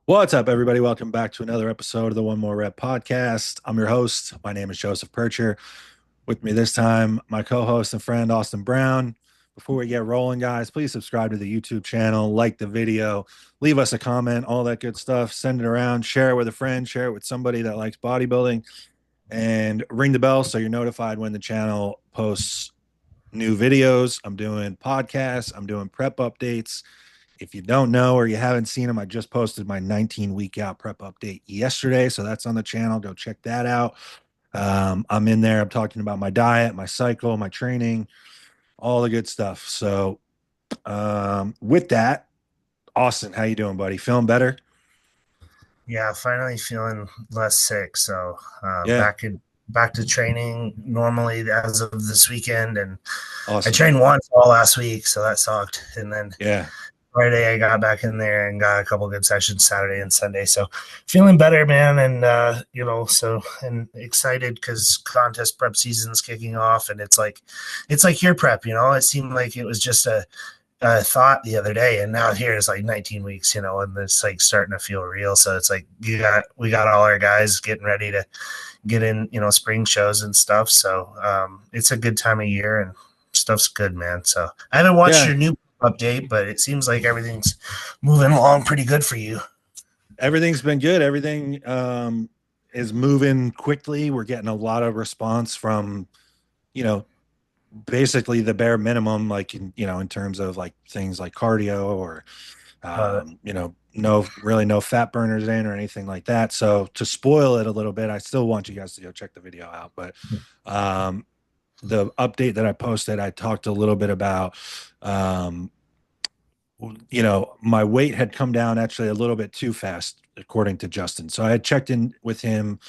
What's up, everybody? Welcome back to another episode of the One More Rep podcast. I'm your host. My name is j.pirch. With me this time, my co-host and friend Austin Brown. Before we get rolling, guys, please subscribe to the YouTube channel, like the video, leave us a comment, all that good stuff. Send it around, share it with a friend, share it with somebody that likes bodybuilding, and ring the bell so you're notified when the channel posts new videos. I'm doing podcasts, I'm doing prep updates. If you don't know or you haven't seen them, I just posted my 19 week out prep update yesterday. So that's on the channel. Go check that out. I'm in there. I'm talking about my diet, my cycle, my training, all the good stuff. So with that, Austin, how you doing, buddy? Feeling better? Yeah, finally feeling less sick. So Yeah. back to training normally as of this weekend, and I Awesome. trained once all last week, so that sucked. And then Yeah. Friday I got back in there and got a couple good sessions Saturday and Sunday. So feeling better, man, and and excited because contest prep season's kicking off, and it's like your prep. It seemed like it was just a thought the other day, and now here it's like 19 weeks, and it's like starting to feel real. So it's like we got all our guys getting ready to get in, spring shows and stuff. So it's a good time of year and stuff's good, man. So I haven't watched Yeah. your new update, but it seems like everything's moving along pretty good for you. Everything's been good. Everything is moving quickly. We're getting a lot of response from, you know, basically the bare minimum, like in terms of like things like cardio or Love it. no fat burners in or anything like that. So to spoil it a little bit, I still want you guys to go check the video out. But um, the update that I posted, I talked a little bit about um, my weight had come down actually a little bit too fast, according to Justin. So I had checked in with him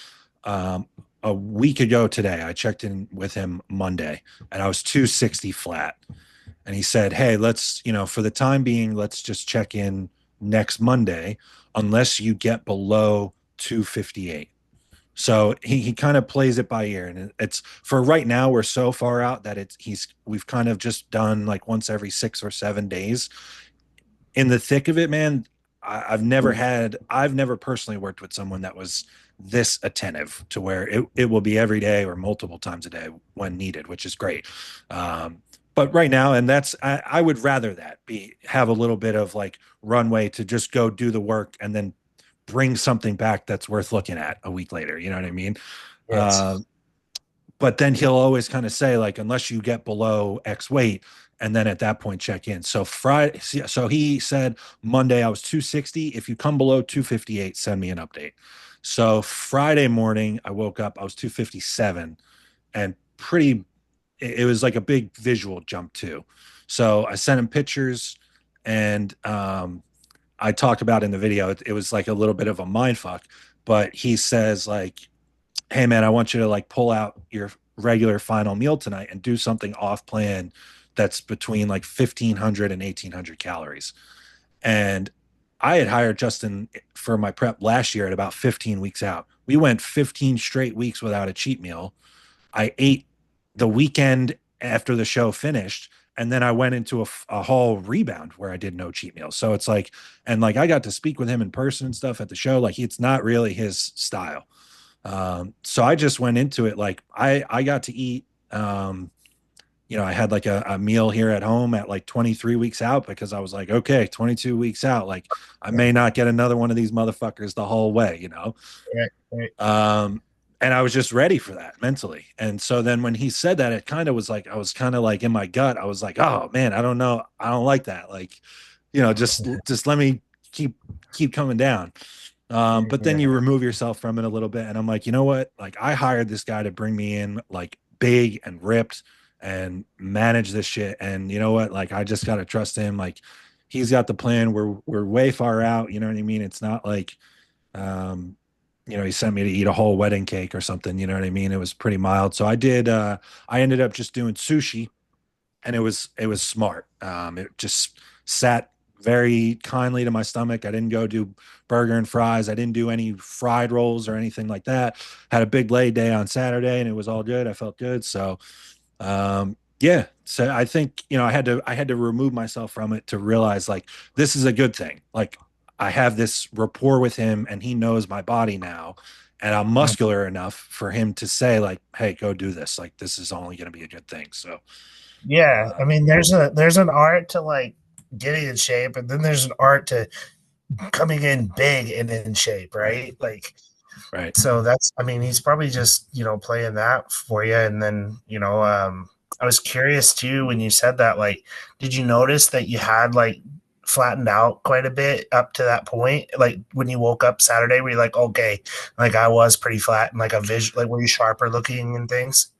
um, a week ago today. I checked in with him Monday and I was 260 flat. And he said, hey, for the time being, let's just check in next Monday unless you get below 258. So he kind of plays it by ear, and it's for right now. We're so far out that we've kind of just done like once every 6 or 7 days. In the thick of it, man, I've never personally worked with someone that was this attentive to where it will be every day or multiple times a day when needed, which is great. But right now, and I would rather that be have a little bit of like runway to just go do the work and then bring something back that's worth looking at a week later. You know what I mean? Uh, Yes. but then he'll always kind of say like, unless you get below X weight, and then at that point check in. So Friday, so he said Monday I was 260. If you come below 258, send me an update. So Friday morning I woke up, I was 257, and it was like a big visual jump too. So I sent him pictures, and I talked about in the video. It was like a little bit of a mind fuck, but he says like, hey man, I want you to like pull out your regular final meal tonight and do something off plan that's between like 1500 and 1800 calories. And I had hired Justin for my prep last year at about 15 weeks out. We went 15 straight weeks without a cheat meal. I ate the weekend after the show finished, and then I went into a whole rebound where I did no cheat meals. So it's like, and like I got to speak with him in person and stuff at the show. Like it's not really his style. So I just went into it like I got to eat. I had like a meal here at home at like 23 weeks out because I was like, okay, 22 weeks out, like I may not get another one of these motherfuckers the whole way. Right, right. Um, and I was just ready for that mentally. And so then when he said that, it kind of was like I was kind of like in my gut, I was like, oh man, I don't know, I don't like that. Like, just let me keep coming down. But then Yeah. you remove yourself from it a little bit. And I'm like, you know what? Like, I hired this guy to bring me in like big and ripped and manage this shit. And you know what? Like, I just got to trust him. Like, he's got the plan. We're way far out. You know what I mean? It's not like, um, he sent me to eat a whole wedding cake or something. You know what I mean? It was pretty mild. So I ended up just doing sushi, and it was smart. It just sat very kindly to my stomach. I didn't go do burger and fries. I didn't do any fried rolls or anything like that. Had a big lay day on Saturday, and it was all good. I felt good. So yeah. So I think I had to remove myself from it to realize like this is a good thing. Like I have this rapport with him and he knows my body now and I'm muscular enough for him to say like, hey, go do this. Like this is only going to be a good thing. So, Yeah, I mean, there's an art to like getting in shape, and then there's an art to coming in big and in shape, right? Like, right. so that's, I mean, he's probably just, playing that for you. And then, I was curious too when you said that, like, did you notice that you had like flattened out quite a bit up to that point? Like when you woke up Saturday, were you like, okay, like I was pretty flat and like a vision, like were you sharper looking and things?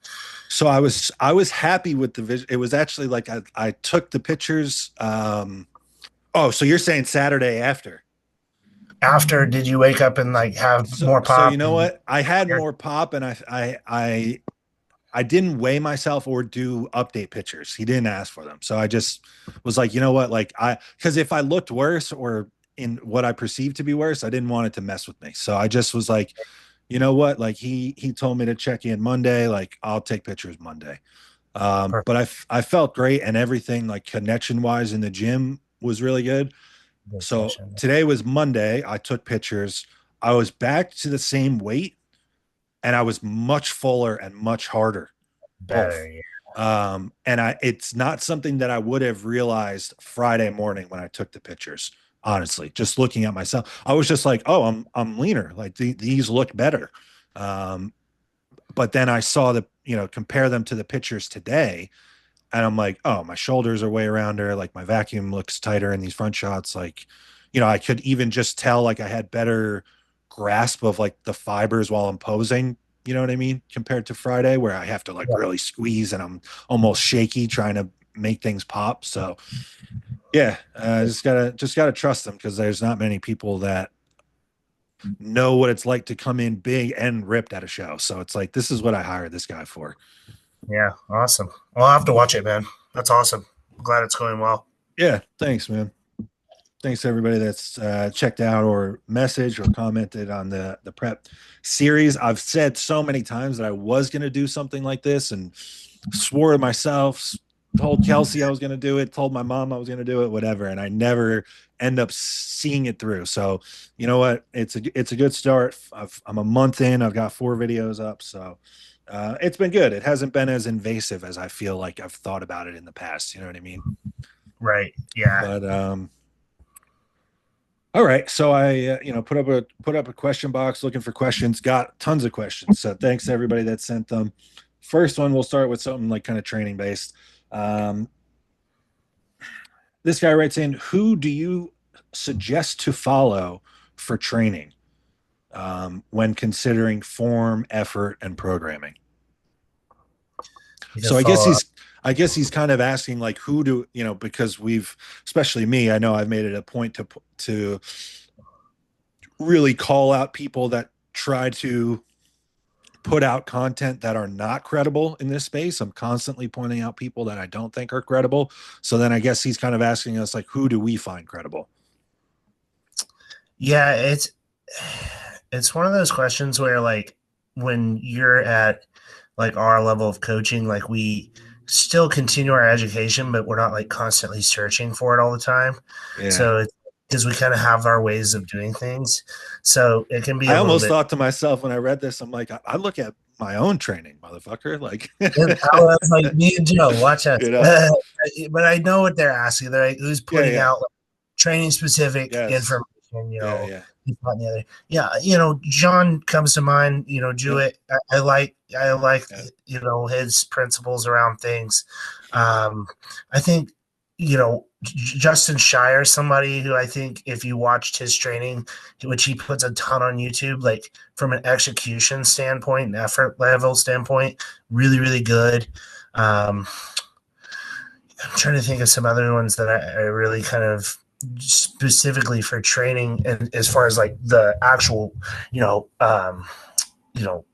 So I was happy with the vision. It was actually like I took the pictures. Oh, so you're saying Saturday after? After, did you wake up and like have So more so you pop know and what? I had more pop, and I didn't weigh myself or do update pictures. He didn't ask for them, so I just was like, you know what? Like because if I looked worse or in what I perceived to be worse, I didn't want it to mess with me. So I just was like, you know what? Like he told me to check in Monday. Like I'll take pictures Monday. But perfect I felt great and everything like connection wise in the gym was really good. So session? today was Monday. I took pictures. I was back to the same weight and I was much fuller and much harder, Better, both. yeah. And it's not something that I would have realized Friday morning when I took the pictures. Honestly, just looking at myself, I was just like, oh, I'm leaner. Like these look better. Um, but then I saw compare them to the pictures today, and I'm like, oh, my shoulders are way around her. Like my vacuum looks tighter in these front shots. Like, I could even just tell like I had better grasp of like the fibers while I'm posing. You know what I mean? Compared to Friday, where I have to like Yeah. really squeeze and I'm almost shaky trying to make things pop. So yeah, just gotta trust them because there's not many people that know what it's like to come in big and ripped at a show. So it's like this is what I hired this guy for. Yeah, awesome. Well, I'll have to watch it, man. That's awesome. I'm glad it's going well. Yeah, thanks, man. Thanks to everybody that's checked out or messaged or commented on the prep series. I've said so many times that I was going to do something like this and swore to myself, told Kelsey I was going to do it, told my mom I was going to do it, whatever, and I never end up seeing it through. So you know what? It's a good start. I'm a month in. I've got 4 videos up, so it's been good. It hasn't been as invasive as I feel like I've thought about it in the past. You know what I mean? Right. Yeah. But all right, so I put up a question box looking for questions. Got tons of questions. So thanks to everybody that sent them. First one, we'll start with something like kind of training based. Um, this guy writes in, "Who do you suggest to follow for training when considering form, effort, and programming?" You can So follow up. I guess he's kind of asking like who do because we've especially me, I know I've made it a point to really call out people that try to put out content that are not credible in this space. I'm constantly pointing out people that I don't think are credible. So then I guess he's kind of asking us like, who do we find credible? Yeah, it's one of those questions where like when you're at like our level of coaching, like we still continue our education, but we're not like constantly searching for it all the time. Yeah. So because we kind of have our ways of doing things. So it can be I a little almost bit. thought to myself when I read this, I'm like, I look at my own training, motherfucker. Like, I was like, me and Joe, watch us. you know? But I know what they're asking. They're like, who's Yeah, putting yeah. out like, training specific Yes. information, Yeah, yeah. this, that, and the other. Yeah, John comes to mind, Yep. Jewett. I like, Yeah. his principles around things. I think, Justin Shire, somebody who I think if you watched his training, which he puts a ton on YouTube, like from an execution standpoint and effort level standpoint, really, really good. Um, I'm trying to think of some other ones that I really kind of specifically for training and as far as like the actual,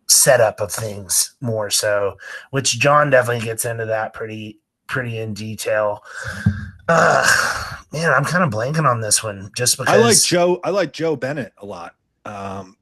setup of things more so, which John definitely gets into that pretty in detail. Man, I'm kind of blanking on this one just because. I like Joe Bennett a lot.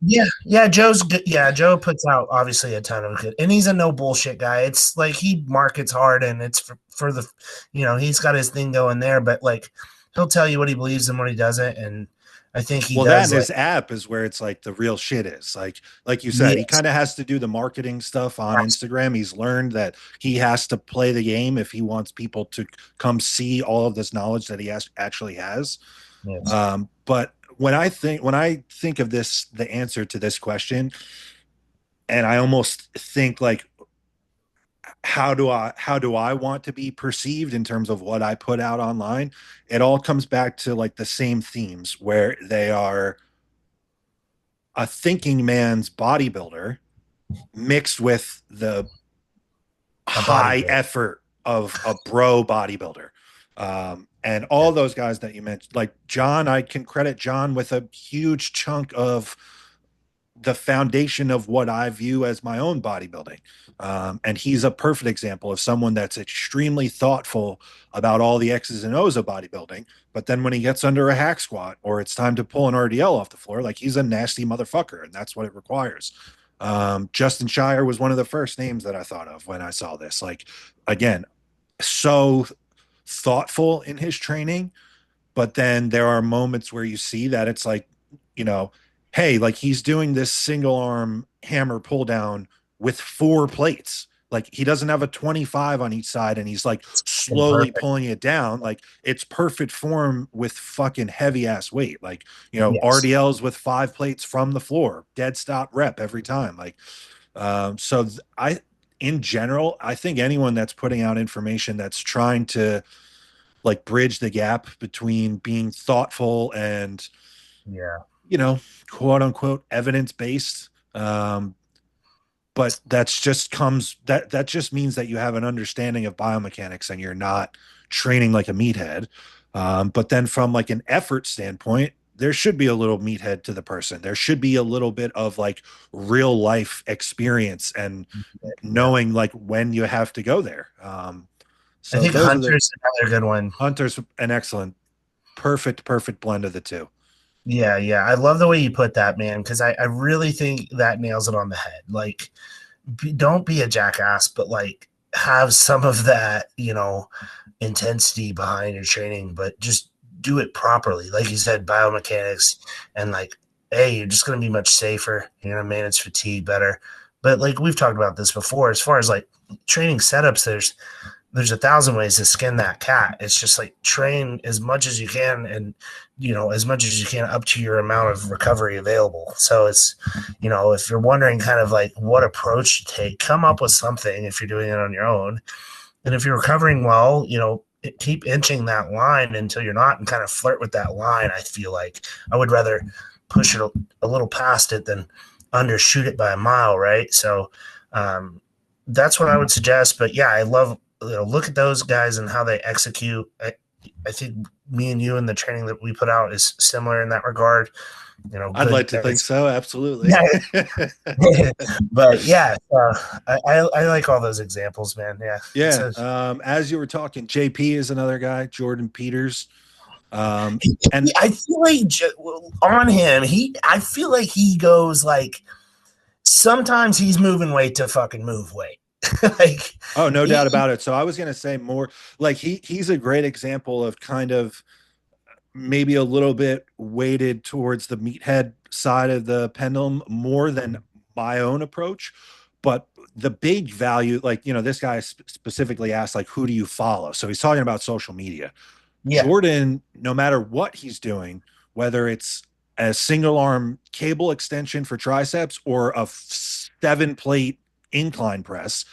Yeah, Joe's good. Yeah, Joe puts out obviously a ton of good, and he's a no bullshit guy. It's like he markets hard, and it's for the, he's got his thing going there. But like, he'll tell you what he believes and what he doesn't, and I think he Well, that does and like his app is where it's like the real shit is. Like you said, he yes, kind of has to do the marketing stuff on Instagram. He's learned that he has to play the game if he wants people to come see all of this knowledge that actually has. yes, But when I think of this, the answer to this question, and I almost think like, how do I want to be perceived in terms of what I put out online? It all comes back to like the same themes where they are a thinking man's bodybuilder mixed with the a high bodybuilder, effort of a bro bodybuilder. And yeah, all those guys that you mentioned, like John, I can credit John with a huge chunk of the foundation of what I view as my own bodybuilding. And he's a perfect example of someone that's extremely thoughtful about all the X's and O's of bodybuilding. But then when he gets under a hack squat or it's time to pull an RDL off the floor, like he's a nasty motherfucker, and that's what it requires. Justin Shire was one of the first names that I thought of when I saw this. Like, again, so thoughtful in his training, but then there are moments where you see that it's like, you know, hey, like he's doing this single arm hammer pull down with 4 plates. Like he doesn't have a 25 on each side and he's like and slowly perfect. pulling it down. Like it's perfect form with fucking heavy ass weight. Like, you know, Yes, RDLs with 5 plates from the floor, dead stop rep every time. Like, I, in general, I think anyone that's putting out information that's trying to like bridge the gap between being thoughtful and, yeah, you know, quote unquote evidence based. But that just means that you have an understanding of biomechanics and you're not training like a meathead. But then from like an effort standpoint, there should be a little meathead to the person. There should be a little bit of like real life experience and yeah. knowing like when you have to go there. I So think those are the Hunter's another good one. Hunter's an excellent, perfect blend of the two. Yeah, yeah. I love the way you put that, man, because I really think that nails it on the head. Like, don't be a jackass, but like have some of that, intensity behind your training, but just do it properly. Like you said, biomechanics and like, hey, you're just going to be much safer. You're going to manage fatigue better. But like we've talked about this before, as far as like training setups, there's a thousand ways to skin that cat. It's just like train as much as you can and as much as you can up to your amount of recovery available. So it's if you're wondering kind of like what approach to take, come up with something if you're doing it on your own. And if you're recovering well, keep inching that line until you're not and kind of flirt with that line. I feel like I would rather push it a little past it than undershoot it by a mile, right? So that's what I would suggest. But yeah, I love look at those guys and how they execute. I think me and you and the training that we put out is similar in that regard. I'd Good like to think guys. so. Absolutely. Yeah, but yeah, I like all those examples, man. Yeah, it's Yeah. a As you were talking, JP is another guy, Jordan Peters. And I feel like on him, I feel like he goes like sometimes he's moving weight to fucking move weight. like oh, no doubt he, about it. So I was gonna say more like he's a great example of kind of maybe a little bit weighted towards the meathead side of the pendulum more than my own approach. But the big value, like, this guy specifically asked, like, who do you follow? So he's talking about social media. yeah, Jordan, no matter what he's doing, whether it's a single arm cable extension for triceps or a 7 plate incline press,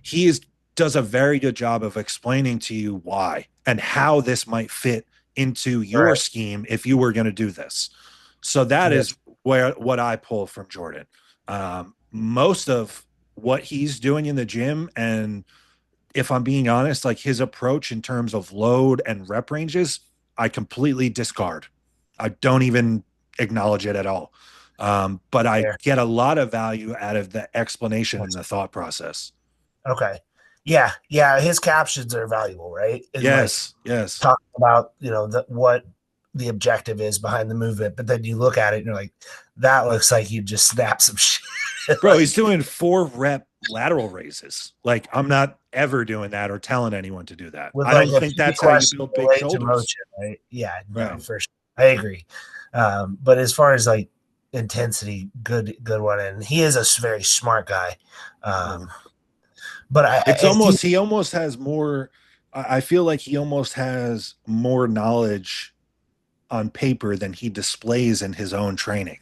he does a very good job of explaining to you why and how this might fit into your right, scheme if you were going to do this. So that yeah, is what I pull from Jordan. Most of what he's doing in the gym, and if I'm being honest, like his approach in terms of load and rep ranges, I completely discard. I don't even acknowledge it at all. But I fair. get a lot of value out of the explanation and the thought process. Okay, yeah, yeah. His captions are valuable, right? And like Yes, yes. talking about what the objective is behind the movement, but then you look at it and you're like, that looks like you just snap some shit. Bro, Like he's doing 4 rep lateral raises. Like, I'm not ever doing that or telling anyone to do that. with I like don't a think few that's how you questions build big related to shoulders. motion, right? Yeah, no, Right. for sure. I agree. But as far as like intensity, good one. And he is a very smart guy. Yeah. Um, but It's I think, almost, he almost has more, I feel like he almost has more knowledge on paper than he displays in his own training.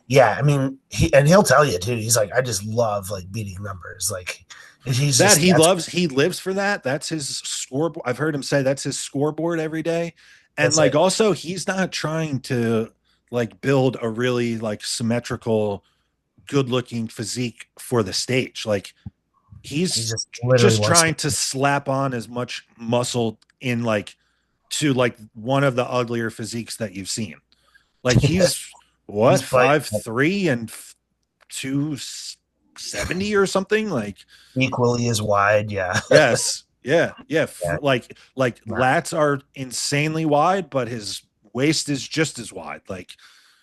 yeah, I mean, he'll tell you too. He's like, I just love like beating numbers. Like he's That just he that's loves, he lives for that. That's his scoreboard. I've heard him say that's his scoreboard every day. And that's like, it. also, he's not trying to like build a really like symmetrical, good looking physique for the stage. Like, He he's just literally just wants to. trying to slap on as much muscle in like to like one of the uglier physiques that you've seen. Like, he's He's what, fighting 5'3" and 270 or something. Like, equally as wide. Yeah, yes, yeah, yeah. yeah, Like nah, lats are insanely wide, but his waist is just as wide. Like,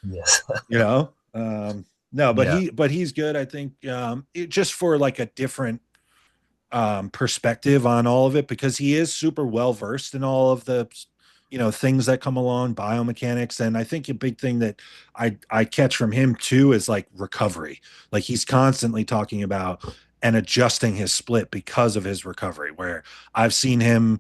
yes, you know, no, but yeah, he's good. I think just for like a different perspective on all of it, because he is super well versed in all of the things that come along, biomechanics. And I think a big thing that I catch from him too is like recovery. Like, he's constantly talking about and adjusting his split because of his recovery, where I've seen him,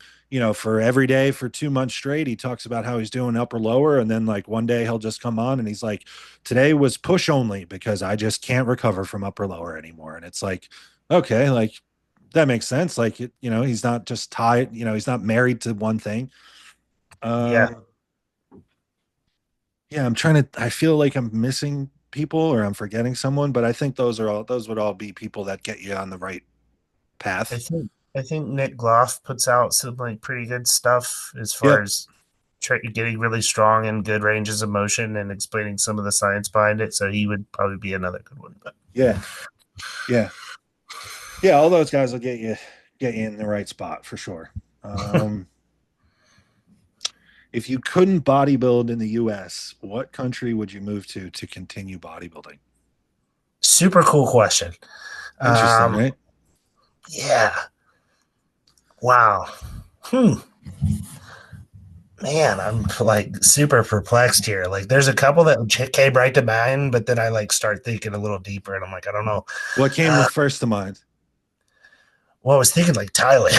for every day for 2 months straight, he talks about how he's doing upper lower, and then like one day he'll just come on and he's like, today was push only because I just can't recover from upper lower anymore. And it's like, okay, like, that makes sense. Like, he's not just tied, he's not married to one thing. yeah. Um, yeah, I feel like I'm missing people or I'm forgetting someone, but I think those would all be people that get you on the right I path. think I think Nick Gloff puts out some like pretty good stuff as far Yep. as getting really strong and good ranges of motion and explaining some of the science behind it. So he would probably be another good one. But Yeah. Yeah. Yeah. All those guys will get you in the right spot for sure. Um, if you couldn't bodybuild in the US, what country would you move to continue bodybuilding? super cool question. Interesting, Um, right? yeah. Wow. Hmm. Man, I'm like super perplexed here. Like, there's a couple that came right to mind, but then I like start thinking a little deeper, and I'm like, I don't know. What came Uh, first to mind? well, I was thinking like Thailand.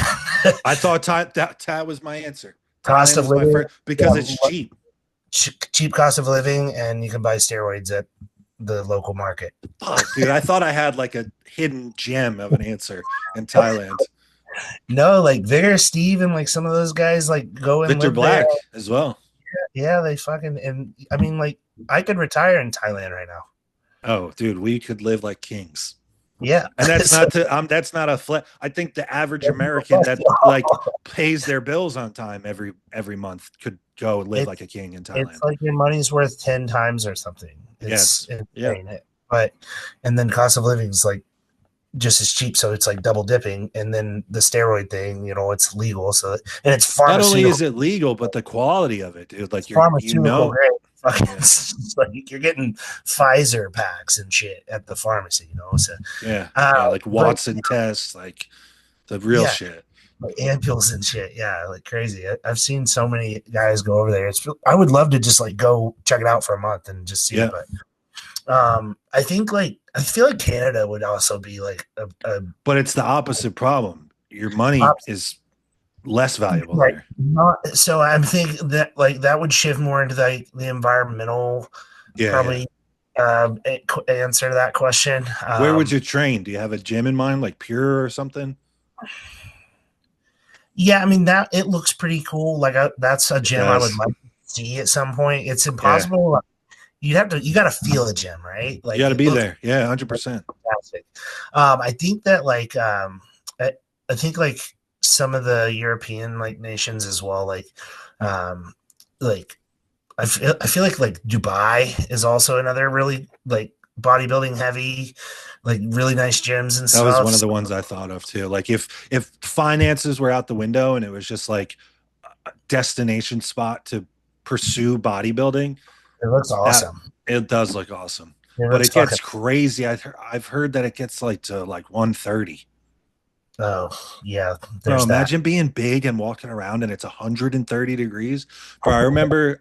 I thought that was my answer. Cost Thailand of was my living, first because yeah, it's cheap. cheap cost of living, and you can buy steroids at the local market. Fuck, dude. I thought I had like a hidden gem of an answer in Thailand. No, like Vigor Steve and like some of those guys like go and Victor live there. Black as well. Yeah, they fucking and I mean like I could retire in Thailand right now. Oh, dude, we could live like kings. Yeah. And that's So not to that's not a flat. I think the average American that like pays their bills on time every month could go live it's like a king in it's Thailand. like your money's worth 10 times or something. It's Yes. Yeah. insane. But and then cost of living is like just as cheap, so it's like double dipping. And then the steroid thing, it's legal, so and it's Not only pharmaceutical. is it legal, but the quality of it, dude. It's Like, pharmaceutical grade. Fucking, yeah, it's like you're getting Pfizer packs and shit at the pharmacy. So, yeah, like but Watson tests, like the real yeah, shit. like ampules and shit. Yeah, like crazy. I've seen so many guys go over there. I would love to just like go check it out for a month and just see. Yeah. But I think like I feel like Canada would also be like a But it's the opposite problem. Your money op- is less valuable right. there. Not so. I'm thinking that like that would shift more into the environmental Yeah, yeah. probably answer to that question. Where would you train? Do you have a gym in mind, like Pure or something? Yeah, I mean that it looks pretty cool. Like that's a It gym I would does. like to see at some point. It's Yeah. impossible. You got to feel a gym, right? You Like got to it be looks there. Yeah, 100%. fantastic. I think that I, I think like some of the European like nations as well, um, like I feel like Dubai is also another really like bodybuilding heavy, like really nice gyms and That was stuff. one of So the ones I thought of too. Like, if finances were out the window and it was just like a destination spot to pursue bodybuilding, It looks that awesome. it does look awesome. It But looks it fucking. gets crazy. I've heard that it gets like to like 130. Oh yeah, Bro, there's that. imagine being big and walking around and it's 130 degrees. Bro, I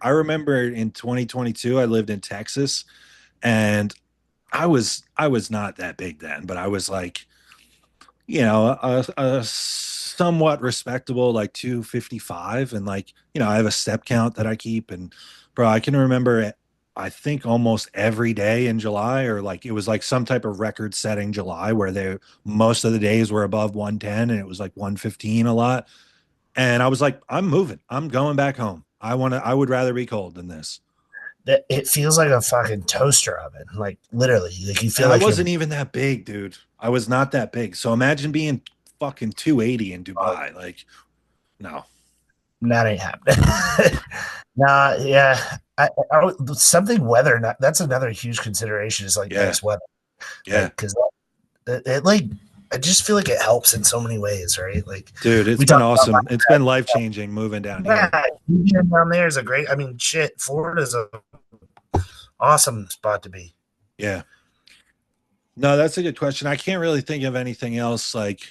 remember in 2022 I lived in Texas and I was not that big then, but I was like, a somewhat respectable like 255, and like, I have a step count that I keep. And bro, I can remember it, I think almost every day in July, or like it was like some type of record setting July where they most of the days were above 110 and it was like 115 a lot. And I was like, I'm moving. I'm going back home. I would rather be cold than this. It feels like a fucking toaster oven, like literally. Like you And feel I like you're. wasn't even that big, dude. I was not that big. So imagine being fucking 280 in Dubai. Like, no. That ain't happening. Nah, yeah. Something weather. That's another huge consideration. Is like Yeah. nice weather, Yeah. like because like I just feel like it helps in so many ways, right? Like Dude, it's we been talked about awesome. It's been life changing moving down here. yeah, being down there is a great. I mean, shit, Florida's a awesome spot to be. Yeah. No, that's a good question. I can't really think of anything else. Like,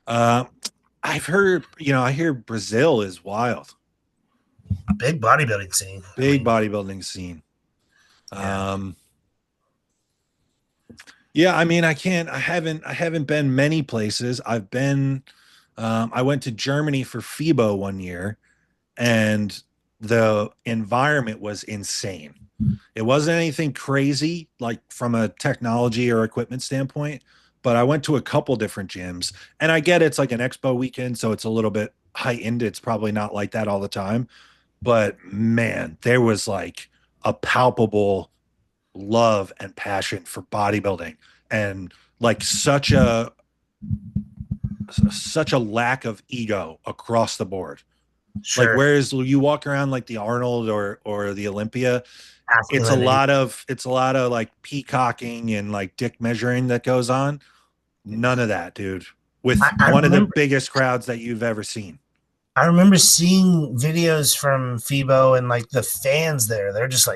uh, I've heard, I hear Brazil is wild, Big bodybuilding scene. I big mean, bodybuilding scene. yeah. Um, yeah, I mean, I haven't been many places. I went to Germany for FIBO one year, and the environment was insane. It wasn't anything crazy like from a technology or equipment standpoint, but I went to a couple different gyms, and I get it's like an expo weekend, so it's a little bit heightened. It's probably not like that all the time, but man, there was like a palpable love and passion for bodybuilding, and like such a lack of ego across the board. Like Sure. whereas you walk around like the Arnold or the Olympia, it's a Masculinity. lot of it's a lot of like peacocking and like dick measuring that goes on. None of that, dude. With I one of the remember biggest crowds that you've ever seen. I remember seeing videos from FIBO and like the fans there. They're They're just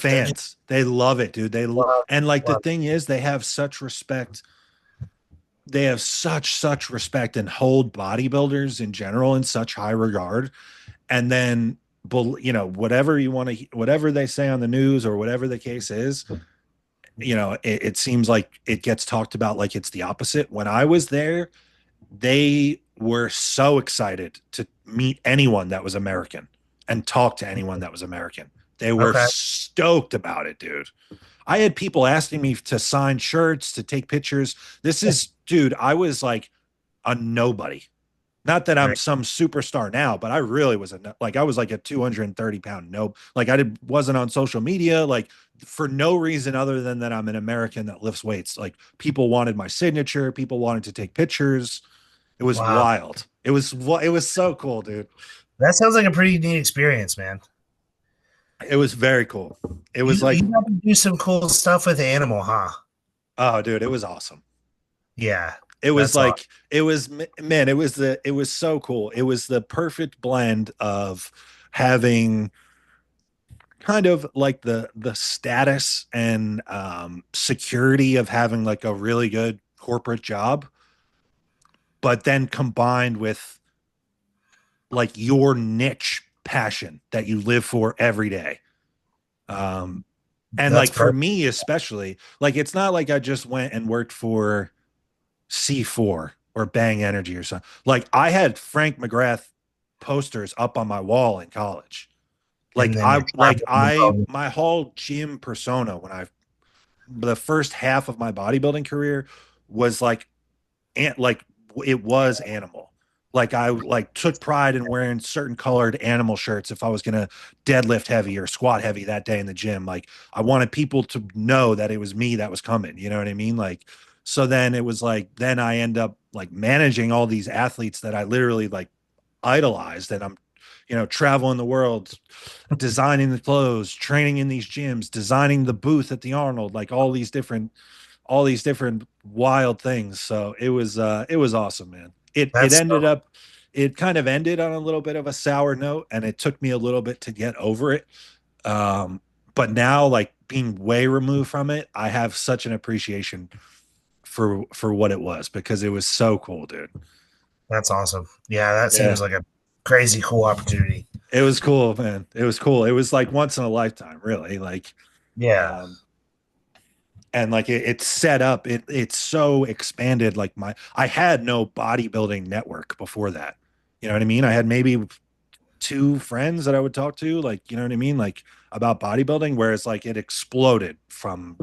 fans. They love it, dude. love, And like the love. thing is, they have such respect. They have such respect and hold bodybuilders in general in such high regard. And then, whatever you want to, whatever they say on the news or whatever the case is, it seems like it gets talked about like it's the opposite. When I was there, they were so excited to meet anyone that was American and talk to anyone that was American. They were Okay. stoked about it, dude. I had people asking me to sign shirts, to take pictures. Dude, I was like a nobody. Not that I'm Right. some superstar now, but I really was like I was like a 230-pound nope. Like wasn't on social media, like for no reason other than that I'm an American that lifts weights. Like people wanted my signature, people wanted to take pictures. It was Wow. wild. It was so cool, dude. That sounds like a pretty neat experience, man. It was very cool. It was You like, got to do some cool stuff with animal, huh? oh, dude, it was awesome. Yeah. It was That's awesome. like man, it was so cool. It was the perfect blend of having kind of like the status and security of having like a really good corporate job, but then combined with like your niche passion that you live for every day. Um, and That's like for perfect. me, especially, like it's not like I just went and worked for C4 or Bang Energy or something. Like I had Frank McGrath posters up on my wall in college. And then you're traveling the world. My whole gym persona when the first half of my bodybuilding career was like it was animal. Like I like took pride in wearing certain colored animal shirts if I was gonna deadlift heavy or squat heavy that day in the gym. Like I wanted people to know that it was me that was coming. You know what I mean? Like so then it was like then I end up like managing all these athletes that I literally like idolized, and I'm traveling the world, designing the clothes, training in these gyms, designing the booth at the Arnold, like all these different wild things. So it was awesome, man. It That's ended up it kind of ended on a little bit of a sour note, and it took me a little bit to get over it. Um, but now, like being way removed from it, I have such an appreciation for what it was because it was so cool, dude. That's awesome. Yeah, that Yeah. seems like a crazy cool opportunity. It was cool, man. It was cool. It was like once in a lifetime, really. Like, Yeah, um, and like it's set up, it's so expanded. Like I had no bodybuilding network before that. You know what I mean? I had maybe two friends that I would talk to, like, you know what I mean? Like about bodybuilding, whereas like it exploded from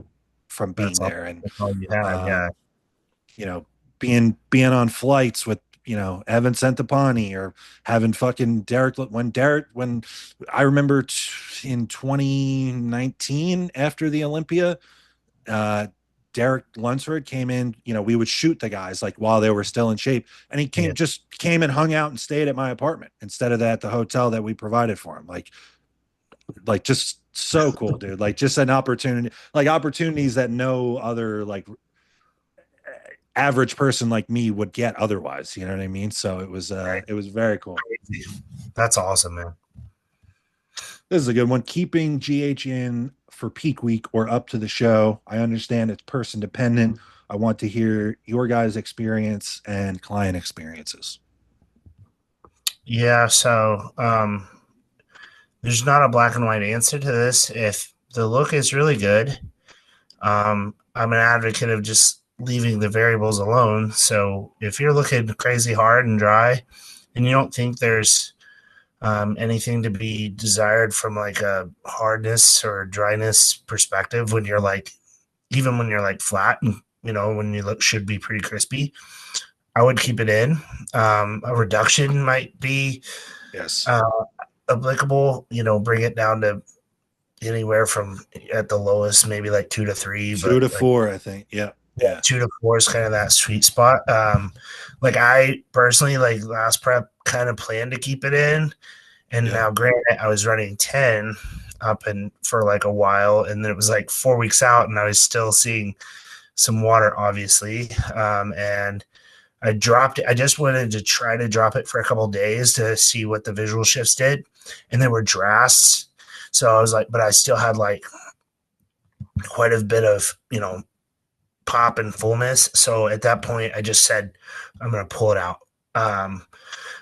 being that's all. there. And That's all you had. Yeah, um, you know, being on flights with, Evan Centopani, or having fucking when I remember in 2019 after the Olympia, uh Derek Lunsford came in, we would shoot the guys like while they were still in shape, and he yeah, came and hung out and stayed at my apartment instead of at the hotel that we provided for him. Like just so cool, dude. Like just an opportunity, like opportunities that no other like average person like me would get otherwise. You know what I mean? So right. it was very cool. That's awesome, man. This is a good one. Keeping GH in for peak week or up to the show. I understand it's person dependent. I want to hear your guys' experience and client experiences. Yeah, so there's not a black and white answer to this. If the look is really good, I'm an advocate of just leaving the variables alone. So if you're looking crazy hard and dry, and you don't think there's anything to be desired from like a hardness or dryness perspective, when you're like, even when you're like flat and when you look should be pretty crispy, I would keep it in. A reduction might be Yes. uh, applicable. Bring it down to anywhere from at the lowest maybe like 2 to 3, Two but to like four, I think. Yeah. Yeah. 2 to 4 is kind of that sweet spot. Like I personally like last prep kind of planned to keep it in, and Yeah. now granted I was running 10 up and for like a while, and then it was like 4 weeks out, and I was still seeing some water, obviously. And I dropped it. I just wanted to try to drop it for a couple of days to see what the visual shifts did, and they were drastic. So I was like, but I still had like quite a bit of pop and fullness. So at that point, I just said I'm gonna pull it out. Um,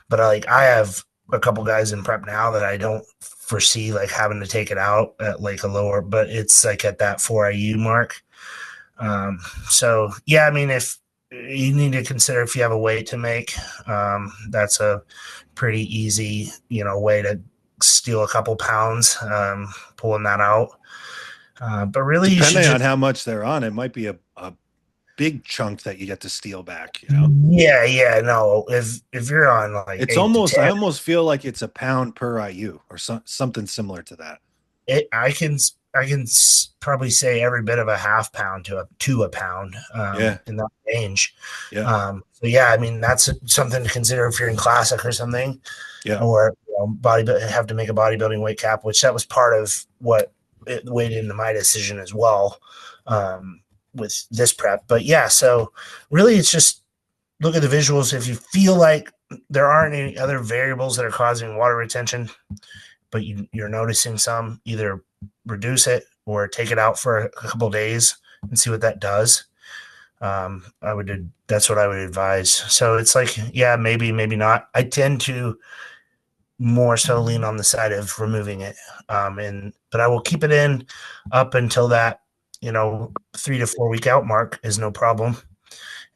but I have a couple guys in prep now that I don't foresee like having to take it out at like a lower, but it's like at that 4 IU mark. Um, so yeah, I mean, if you need to consider if you have a weight to make, that's a pretty easy, way to steal a couple pounds, pulling that out. But really, you should Depending on just how much they're on, it might be a big chunk that you get to steal back. yeah, yeah, no. If you're on like It's eight to almost, I ten, almost feel like it's a pound per IU or something similar to that. I can probably say every bit of a half pound to a pound, Yeah. in that range. Yeah. So yeah, I mean that's something to consider if you're in classic or something, Yeah. or have to make a bodybuilding weight cap, which that was part of what it weighed into my decision as well, with this prep. But yeah, so really it's just look at the visuals. If you feel like there aren't any other variables that are causing water retention, but you're noticing some, either reduce it or take it out for a couple of days and see what that does. That's what I would advise. So it's like, yeah, maybe not. I tend to more so lean on the side of removing it. But I will keep it in up until that, 3 to 4 week out mark is no problem.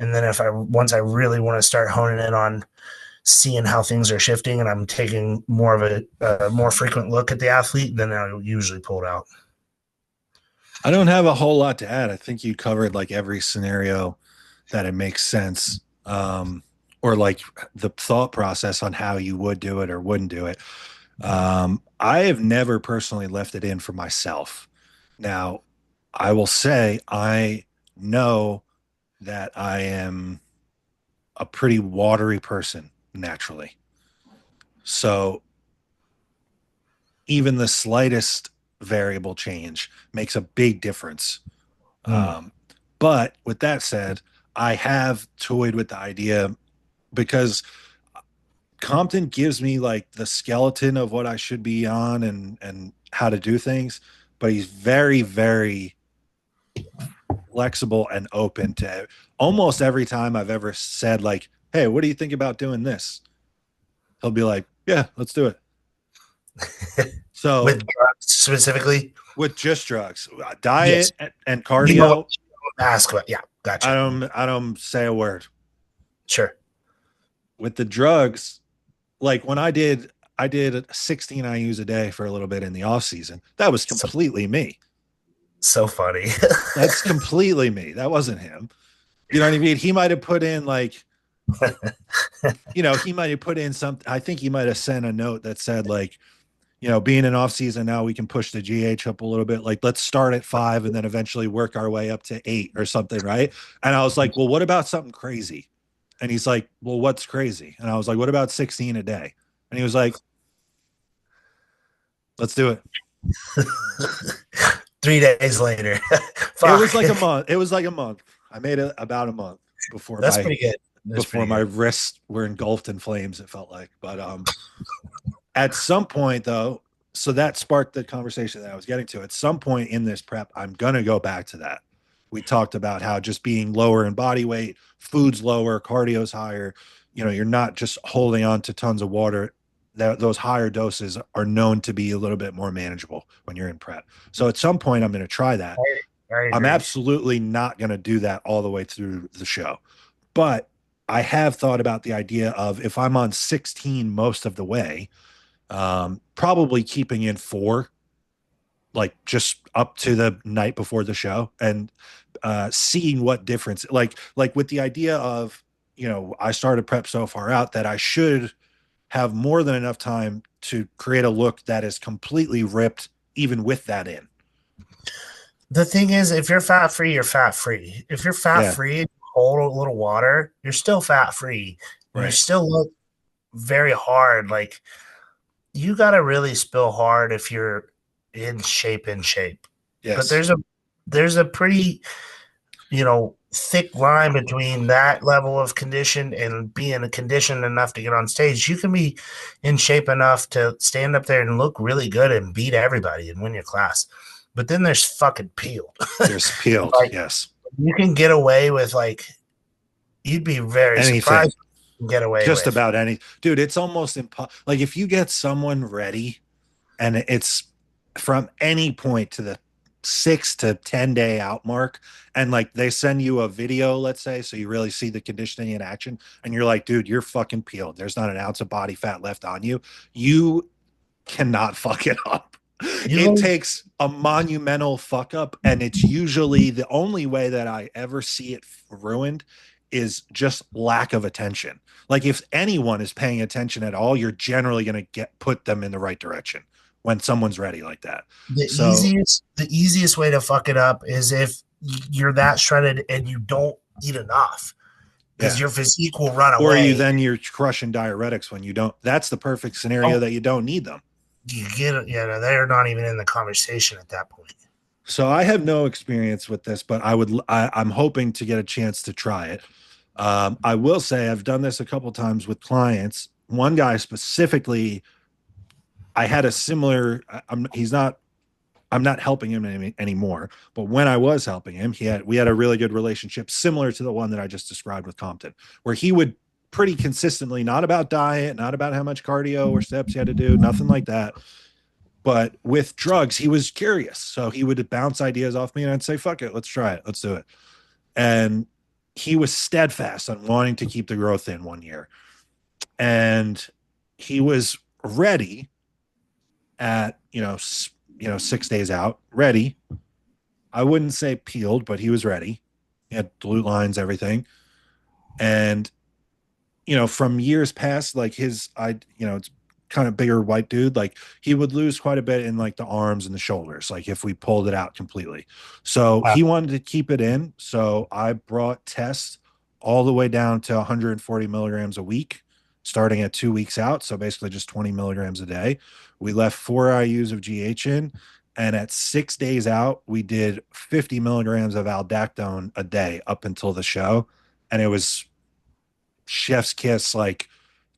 And then once I really want to start honing in on seeing how things are shifting and I'm taking more of a more frequent look at the athlete, then I'll usually pull it out. I don't have a whole lot to add. I think you covered like every scenario that it makes sense. Or like the thought process on how you would do it or wouldn't do it. I have never personally left it in for myself. Now, I will say I know that I am a pretty watery person naturally. So even the slightest variable change makes a big difference. Mm, Um, but with that said, I have toyed with the idea because Compton gives me like the skeleton of what I should be on and how to do things, but he's very, very flexible and open to almost every time I've ever said like, "Hey, what do you think about doing this?" He'll be like, "Yeah, let's do it." With So drugs specifically, with just drugs, yes. diet and You don't cardio, ask about, yeah, gotcha. I don't say a word. Sure. With the drugs, like when I did 16 IUs a day for a little bit in the off season. That was So, completely me. so funny. That's completely me. That wasn't him. You know what I mean? He might have put in like, he might have put in something. I think he might have sent a note that said like, being an off season now, we can push the GH up a little bit. Like, let's start at 5 and then eventually work our way up to 8 or something, right? And I was like, well, what about something crazy? And he's like, well, what's crazy? And I was like, what about 16 a day? And he was like, let's do it. 3 days later. It Fuck. was like a month. It was like a month. I made it about a month before That's my pretty good. That's before pretty my good. wrists were engulfed in flames, it felt like. But at some point though, so that sparked the conversation that I was getting to. At some point in this prep, I'm gonna go back to that. We talked about how just being lower in body weight, food's lower, cardio's higher. You're not just holding on to tons of water. Those higher doses are known to be a little bit more manageable when you're in prep. So at some point, I'm going to try that. I I'm agree. absolutely not going to do that all the way through the show. But I have thought about the idea of if I'm on 16 most of the way, probably keeping in 4, like just up to the night before the show and seeing what difference, like with the idea of, I started prep so far out that I should have more than enough time to create a look that is completely ripped, even with that in. The thing is, if you're fat free, you're fat free. If you're fat Yeah. free, hold a little water, you're still fat free, and you Right. still look very hard. Like you got to really spill hard if you're in shape. In shape, but Yes. there's a pretty thick line between that level of condition and being conditioned enough to get on stage. You can be in shape enough to stand up there and look really good and beat everybody and win your class. But then there's fucking peeled. There's peeled. Like Yes. you can get away with like you'd be very Anything. surprised what you can get away Just with. about any dude. It's almost impossible. Like if you get someone ready and it's from any point to the 6 to 10 day out mark, and like they send you a video, let's say, so you really see the conditioning in action, and you're like, dude, you're fucking peeled. There's not an ounce of body fat left on you. You cannot fuck it up. You It know, takes a monumental fuck up, and it's usually the only way that I ever see it ruined is just lack of attention. Like if anyone is paying attention at all, you're generally going to get put them in the right direction when someone's ready like that. the So easiest the easiest way to fuck it up is if you're that shredded and you don't eat enough because yeah, your physique will run or away. you're crushing diuretics when you don't. That's the perfect scenario Oh, that you don't need them. you get it. Yeah, they're not even in the conversation at that point. So I have no experience with this, but I'm hoping to get a chance to try it. I will say I've done this a couple times with clients. One guy specifically, I had a similar. I'm not helping him anymore. But when I was helping him, we had a really good relationship, similar to the one that I just described with Compton, where he would pretty consistently, not about diet, not about how much cardio or steps he had to do, nothing like that. But with drugs, he was curious. So he would bounce ideas off me and I'd say, fuck it, let's try it. Let's do it. And he was steadfast on wanting to keep the growth in 1 year. And he was ready at, 6 days out, ready. I wouldn't say peeled, but he was ready. He had glute lines, everything. And, from years past, like it's kind of bigger white dude, like he would lose quite a bit in like the arms and the shoulders, like if we pulled it out completely. So Wow. he wanted to keep it in. So I brought tests all the way down to 140 milligrams a week, starting at 2 weeks out. So basically just 20 milligrams a day. We left 4 IUs of GH in. And at 6 days out, we did 50 milligrams of aldactone a day up until the show. And it was chef's kiss, like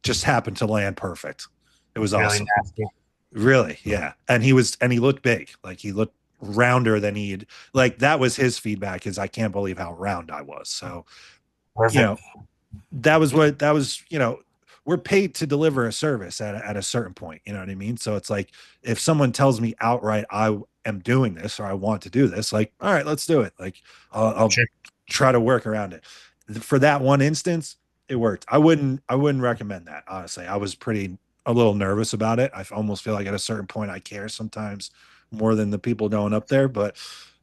just happened to land perfect. It was Really awesome. nasty. Really, yeah. And he looked big. Like he looked rounder than he'd like that was his feedback is I can't believe how round I was. So, you Perfect. know, that was, we're paid to deliver a service at a certain point. You know what I mean? So it's like if someone tells me outright I am doing this or I want to do this, like, all right, let's do it. Like I'll Sure. try to work around it. For that one instance, it worked. I wouldn't recommend that, honestly. I was pretty a little nervous about it. I almost feel like at a certain point I care sometimes more than the people going up there, but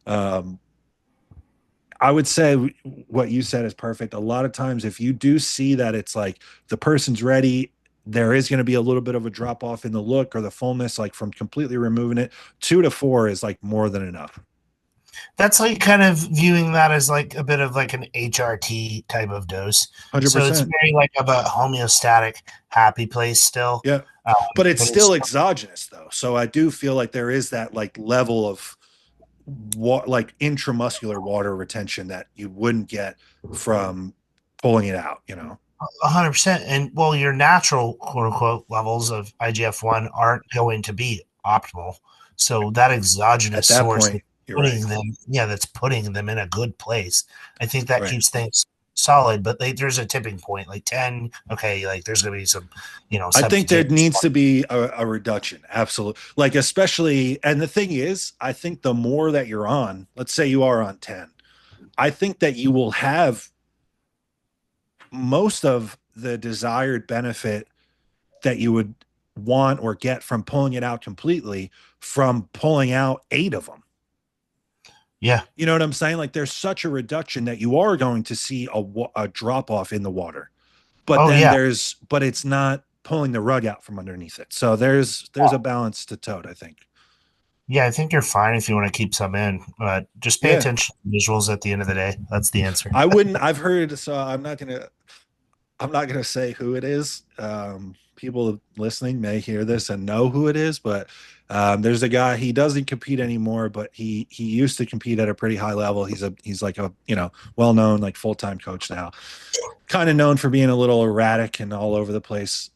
um I would say what you said is perfect. A lot of times, if you do see that it's like the person's ready, there is going to be a little bit of a drop off in the look or the fullness, like from completely removing it. 2 to 4 is like more than enough. That's like kind of viewing that as like a bit of like an HRT type of dose. So it's 100%. very like of a homeostatic happy place still. Yeah. But it's But it's still exogenous though. So I do feel like there is that like level of like intramuscular water retention that you wouldn't get from pulling it out, 100%. And well, your natural quote unquote levels of IGF-1 aren't going to be optimal. So that At exogenous that source point, that's you're right. putting them, yeah, that's putting them in a good place. I think that Right. keeps things solid, but like, there's a tipping point, like 10. Okay, like there's going to be some, I think there subcutaneous. needs to be a reduction. Absolutely. Like, especially, and the thing is, I think the more that you're on, let's say you are on 10, I think that you will have most of the desired benefit that you would want or get from pulling it out completely from pulling out 8 of them. Yeah. You know what I'm saying? Like, there's such a reduction that you are going to see a drop off in the water. But Oh then yeah. but it's not pulling the rug out from underneath it. So there's a balance to toad, I think. Yeah, I think you're fine if you want to keep some in, but just pay Yeah. attention to visuals at the end of the day. That's the answer. I wouldn't I've heard, so I'm not gonna say who it is. People listening may hear this and know who it is, but there's a guy. He doesn't compete anymore, but he used to compete at a pretty high level. He's like a well known like full time coach now. Kind of known for being a little erratic and all over the place.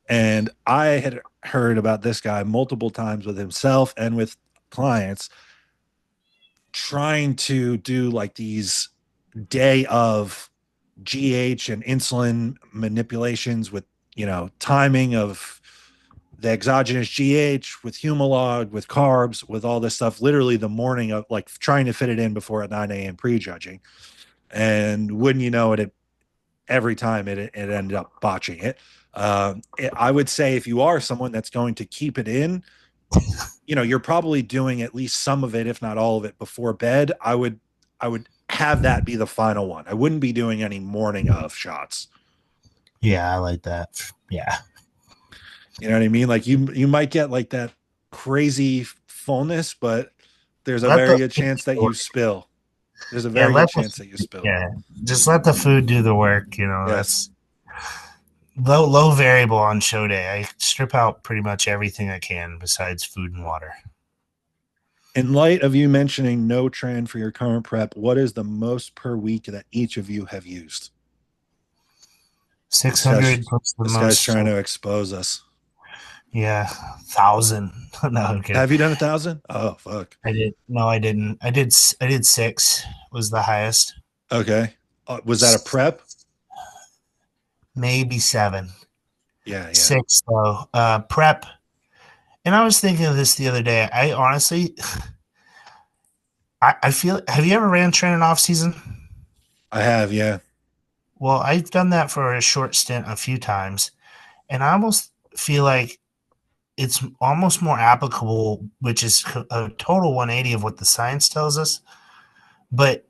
And I had heard about this guy multiple times with himself and with clients trying to do like these day of GH and insulin manipulations with, timing of the exogenous GH with Humalog, with carbs, with all this stuff, literally the morning of like trying to fit it in before at 9 a.m. prejudging. And wouldn't you know it, every time it ended up botching it. I would say if you are someone that's going to keep it in, you're probably doing at least some of it, if not all of it, before bed. I would have that be the final one. I wouldn't be doing any morning of shots. Yeah, I like that. Yeah. You know what I mean? Like you might get like that crazy fullness, but there's a Let very the good chance that you spill. There's a yeah, very good chance that you spill. yeah, just let the food do the work, Yes. that's low variable on show day. I strip out pretty much everything I can besides food and water. In light of you mentioning no trend for your current prep, what is the most per week that each of you have used? This guy's 600 plus the this guy's most. trying to expose us. Yeah, 1,000. No, I'm kidding. Have you done 1,000? Oh fuck. I did. No, I didn't. I did 6 was the highest. Okay. Was that a prep? Maybe 7. Yeah, yeah. 6 though. Prep. And I was thinking of this the other day. I honestly, I feel. Have you ever ran train in off season? I have, yeah. Well, I've done that for a short stint a few times, and I almost feel like it's almost more applicable, which is a total 180 of what the science tells us. But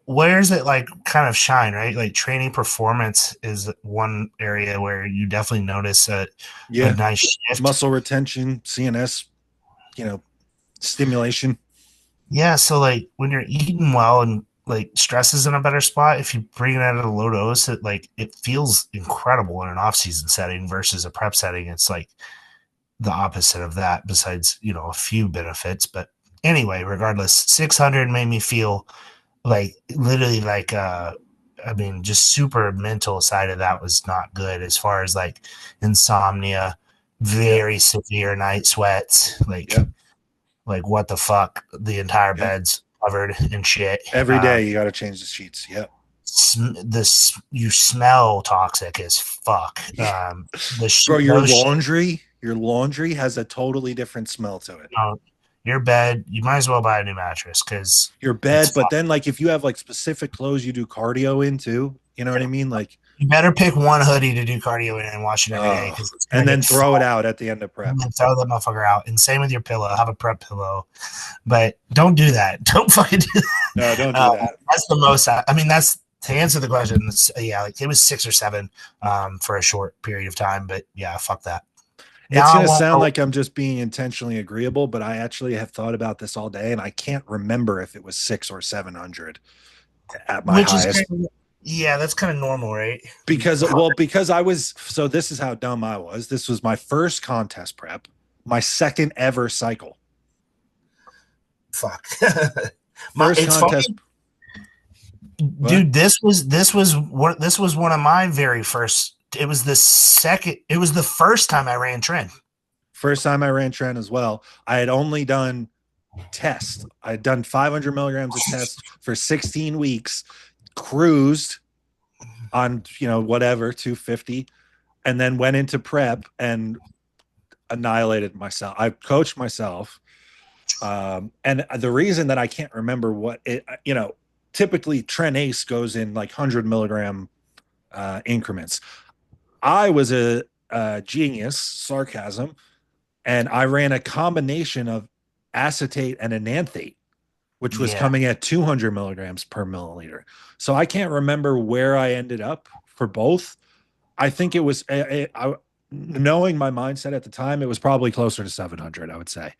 where's it like kind of shine, right? Like training performance is one area where you definitely notice a Yeah. nice shift. Muscle retention, CNS, you know, stimulation. Yeah, so like when you're eating well and like stress is in a better spot, if you bring it at a low dose, it feels incredible in an off season setting versus a prep setting. It's like the opposite of that, besides a few benefits. But anyway, regardless, 600 made me feel like literally like I mean, just super mental side of that was not good as far as like insomnia, Yep. very severe night sweats, Yep. like what the fuck? The entire Yep. bed's covered in shit. Every day you got to change the sheets. Yep. This you smell toxic as fuck. Yeah. The Bro, those sheets, your laundry has a totally different smell to it. your bed, you might as well buy a new mattress because Your it's bed, but then like if you have like specific clothes you do cardio in too, you know what I mean? Like, you better pick one hoodie to do cardio in and wash it every day oh, because it's gonna and get then throw it full. out at the end of prep. And then throw that motherfucker out. And same with your pillow. Have a prep pillow, but don't do that. Don't fucking do that. No, don't do that. That's the most. I mean, that's to answer the question. Yeah, like it was 6 or 7 for a short period of time, but yeah, fuck that. It's Now I going to won't sound go. like I'm just being intentionally agreeable, but I actually have thought about this all day and I can't remember if it was six or 700 at my Which is kind highest. of, yeah, that's kind of normal, right? Because I was, so this is how dumb I was. This was my first contest prep, my second ever cycle. Fuck. First It's contest. funny, What? dude. This was one of my very first. It was the second. It was the first time I ran trend. First time I ran trend as well. I had only done test. I had done 500 milligrams of test for 16 weeks, cruised on, whatever, 250, and then went into prep and annihilated myself. I coached myself. And the reason that I can't remember what it, typically Tren Ace goes in like 100 milligram increments. I was a genius, sarcasm, and I ran a combination of acetate and enanthate, which was Yeah, coming at 200 milligrams per milliliter. So I can't remember where I ended up for both. I think it was, knowing my mindset at the time, it was probably closer to 700, I would say.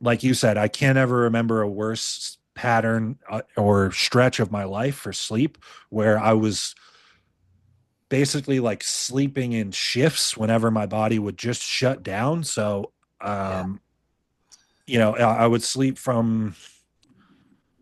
Like you said, I can't ever remember a worse pattern or stretch of my life for sleep where I was basically like sleeping in shifts whenever my body would just shut down. So, yeah, um, I would sleep from,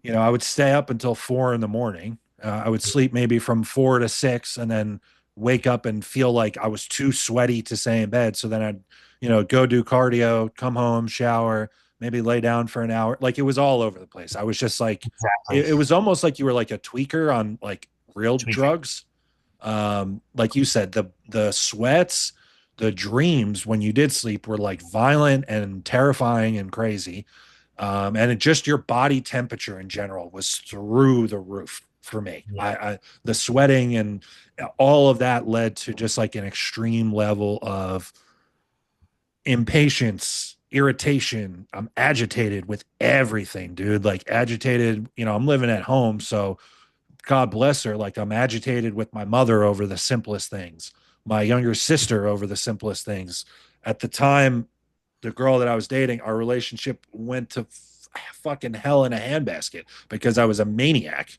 I would stay up until 4 in the morning. I would sleep maybe from 4 to 6 and then wake up and feel like I was too sweaty to stay in bed. So then I'd, go do cardio, come home, shower, maybe lay down for an hour. Like it was all over the place. I was just like, exactly. it was almost like you were like a tweaker on like real Tweaking. drugs. Like you said, the sweats, the dreams when you did sleep were like violent and terrifying and crazy. And just your body temperature in general was through the roof for me. Yeah, The sweating and all of that led to just like an extreme level of impatience, irritation. I'm agitated with everything, dude. Like agitated, I'm living at home, so God bless her. Like I'm agitated with my mother over the simplest things, my younger sister over the simplest things. At the time, the girl that I was dating, our relationship went to fucking hell in a handbasket because I was a maniac.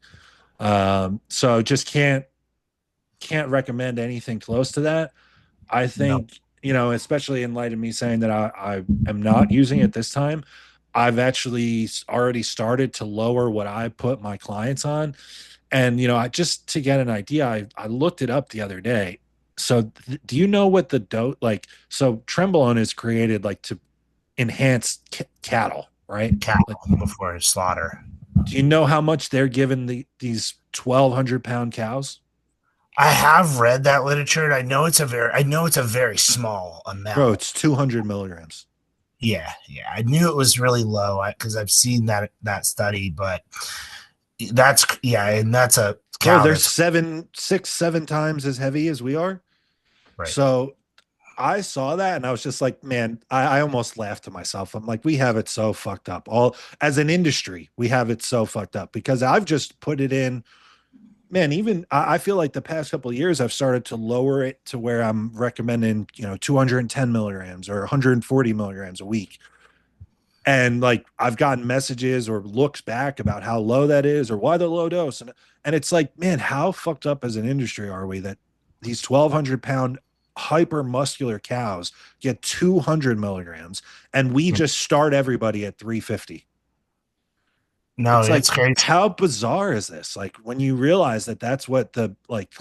So just can't recommend anything close to that. I no, think, especially in light of me saying that I am not using it this time, I've actually already started to lower what I put my clients on. And, I just to get an idea, I looked it up the other day. So do you know what the dose, like, so Trenbolone is created like to enhance cattle, right? cattle Like, before slaughter. do you know how much they're giving these 1,200-pound cows? I have read that literature. And I know it's a very small Bro, amount. it's 200 milligrams. Yeah, yeah. I knew it was really low because I've seen that study, but and that's a Bro, cow they're that's 7 times as heavy as we are. right. So I saw that and I was just like, man, I almost laughed to myself. I'm like, we have it so fucked up. All as an industry, we have it so fucked up because I've just put it in. Man, even I feel like the past couple of years, I've started to lower it to where I'm recommending, 210 milligrams or 140 milligrams a week. And like I've gotten messages or looks back about how low that is or why the low dose. And it's like, man, how fucked up as an industry are we that these 1,200-pound hyper muscular cows get 200 milligrams and we just start everybody at 350? No, It's it's like, crazy. how bizarre is this? Like when you realize that that's what the, like,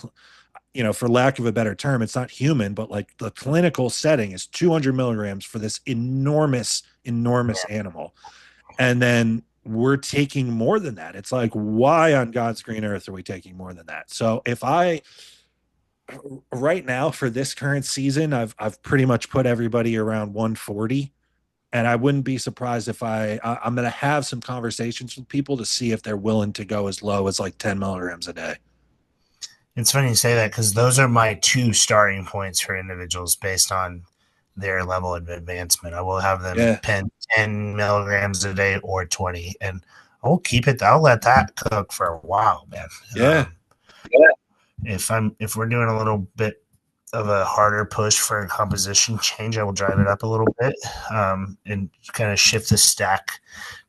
for lack of a better term, it's not human, but like the clinical setting is 200 milligrams for this enormous, enormous animal. And then we're taking more than that. It's like, why on God's green earth are we taking more than that? So if I, right now for this current season, I've pretty much put everybody around 140. And I wouldn't be surprised if I'm going to have some conversations with people to see if they're willing to go as low as like 10 milligrams a day. It's funny you say that because those are my two starting points for individuals based on their level of advancement. I will have them Yeah. pen 10 milligrams a day or 20, and I'll keep it. I'll let that cook for a while, man. Yeah. If we're doing a little bit of a harder push for a composition change, I will drive it up a little bit and kind of shift the stack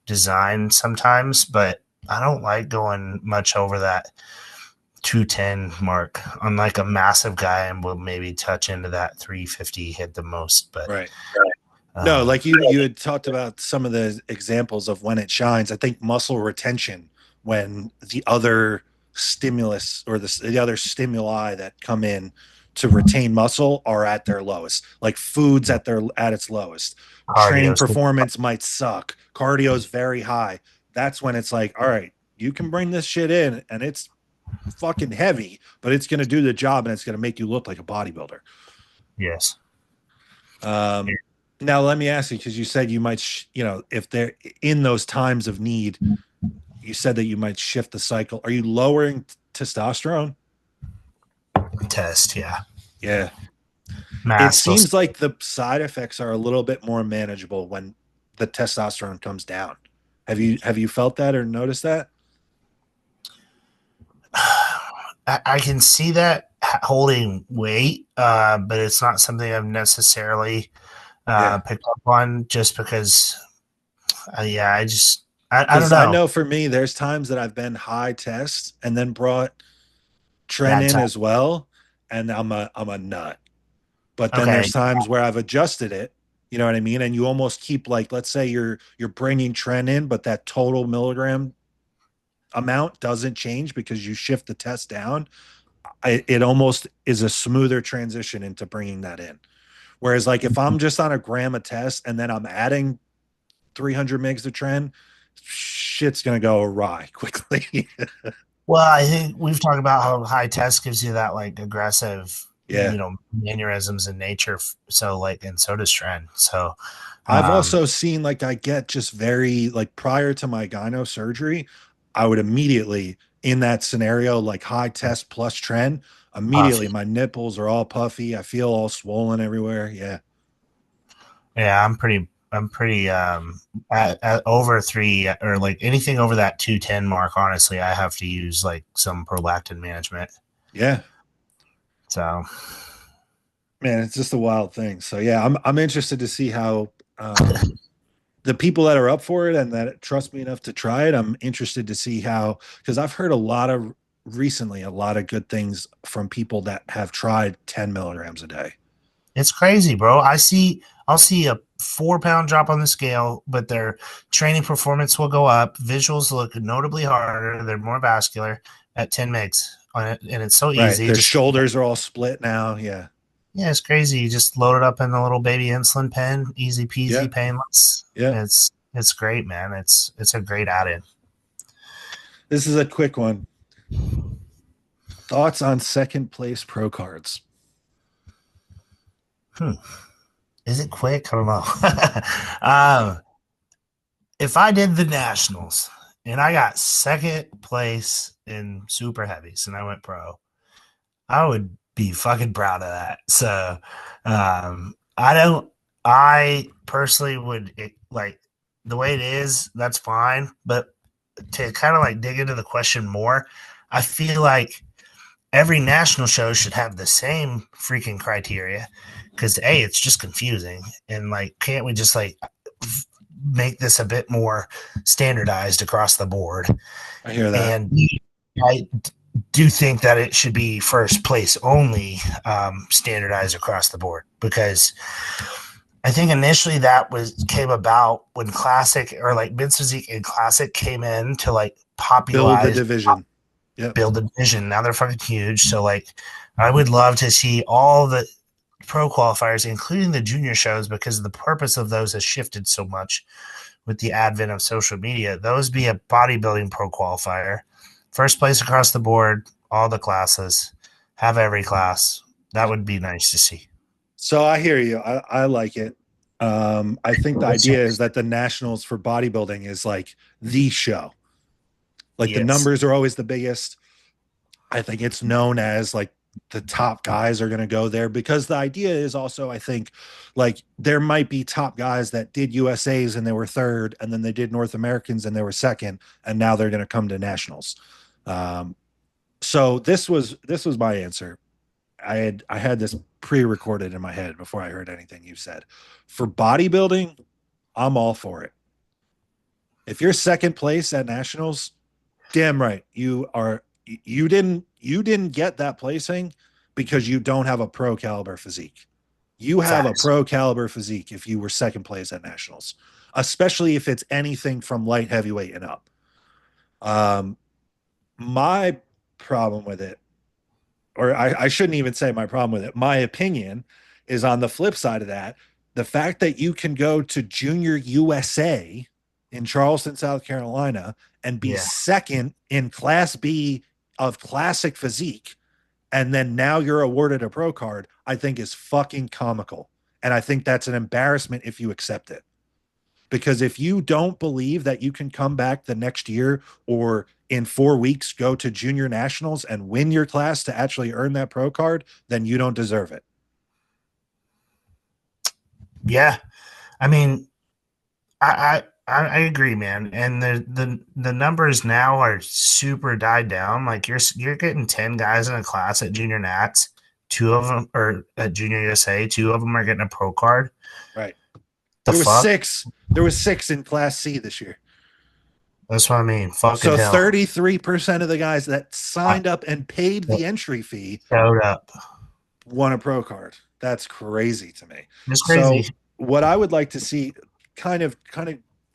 design sometimes. But I don't like going much over that 210 mark. Unlike a massive guy, and will maybe touch into that 350 hit the most. But Right. No, like you had talked about some of the examples of when it shines. I think muscle retention, when the other stimulus or the other stimuli that come in to retain muscle are at their lowest. Like food's at its lowest. Training cardio, performance might suck. Cardio's very high. That's when it's like, all right, you can bring this shit in and it's fucking heavy, but it's going to do the job and it's going to make you look like a bodybuilder. yes. Um, Now let me ask you, because you said you might, if they're in those times of need, you said that you might shift the cycle. Are you lowering testosterone? Test, yeah. Yeah. It Mass will. seems like the side effects are a little bit more manageable when the testosterone comes down. Have you felt that or noticed that? I can see that holding weight, but it's not something I've necessarily Yeah. picked up on just because, yeah, I don't Because I know. know for me, there's times that I've been high test and then brought Tren Bad in time. as well, and I'm a nut. But then Okay. there's times where I've adjusted it. You know what I mean? And you almost keep, like, let's say you're bringing Tren in, but that total milligram amount doesn't change because you shift the test down. It almost is a smoother transition into bringing that in. Whereas, like, if I'm just on a gram of test and then I'm adding 300 megs of Tren, shit's gonna go awry quickly. Well, I think we've talked about how high test gives you that like aggressive, Yeah. mannerisms in nature. So like, and so does trend. So, I've um, also seen, like, I get just very, like, prior to my gyno surgery, I would immediately, in that scenario, like high test plus Tren, immediately puffy. my nipples are all puffy. I feel all swollen everywhere. Yeah. Yeah, I'm pretty at over three or like anything over that 210 mark. Honestly, I have to use like some prolactin management. Yeah. So Man, it's just a wild thing. So yeah, I'm interested to see how the people that are up for it and that trust me enough to try it, I'm interested to see how, because I've heard recently a lot of good things from people that have tried 10 milligrams a day. it's crazy, bro. I'll see a 4 pound drop on the scale, but their training performance will go up. Visuals look notably harder. They're more vascular at 10 megs on it, and it's so Right. easy. Their Just shoulders are all split now. Yeah. yeah, it's crazy. You just load it up in the little baby insulin pen, easy Yeah. peasy, painless. Yeah. It's great, man. It's a great add-in. This is a quick one. Thoughts on second place pro cards? Hmm. Is it quick? I don't know. um, if I did the nationals and I got second place in super heavies and I went pro, I would be fucking proud of that. So, I don't. I personally would like the way it is. That's fine, but to kind of like dig into the question more, I feel like every national show should have the same freaking criteria because it's just confusing and like can't we just like make this a bit more standardized across the board. I hear that. And I do think that it should be first place only, standardized across the board because I think initially that was came about when classic or like mid physique and classic came in to like Build the popularize, division. Yep. build a division. Now they're fucking huge. So like, I would love to see all the pro qualifiers, including the junior shows, because the purpose of those has shifted so much with the advent of social media. Those be a bodybuilding pro qualifier, first place across the board, all the classes, have every class. That would be nice to see. So I hear you. I like it. I think the idea is that the nationals for bodybuilding is like the show. Like the Yes. numbers are always the biggest. I think it's known as like the top guys are going to go there because the idea is also, I think, like there might be top guys that did USAs and they were third, and then they did North Americans and they were second, and now they're going to come to nationals. Um, so this was my answer. I had this pre-recorded in my head before I heard anything you said. For bodybuilding, I'm all for it. If you're second place at nationals, damn right you are. You didn't get that placing because you don't have a pro caliber physique. You have a Facts. pro caliber physique if you were second place at nationals, especially if it's anything from light heavyweight and up. Um, my problem with it, or I shouldn't even say my problem with it, my opinion is on the flip side of that. The fact that you can go to Junior USA in Charleston, South Carolina, and be Yeah. second in Class B of classic physique, and then now you're awarded a pro card, I think is fucking comical. And I think that's an embarrassment if you accept it. Because if you don't believe that you can come back the next year or in 4 weeks go to junior nationals and win your class to actually earn that pro card, then you don't deserve it. Yeah. I mean, I agree, man. And the numbers now are super died down. Like you're getting 10 guys in a class at junior nats, two of them or at junior USA, two of them are getting a pro card. Right. The There was fuck? six. There was six in Class C this year. That's what I mean. Fucking So hell. 33% of the guys that I signed up and paid the entry fee showed up. won a pro card. That's crazy to me. It's So crazy. what I would like to see, kind of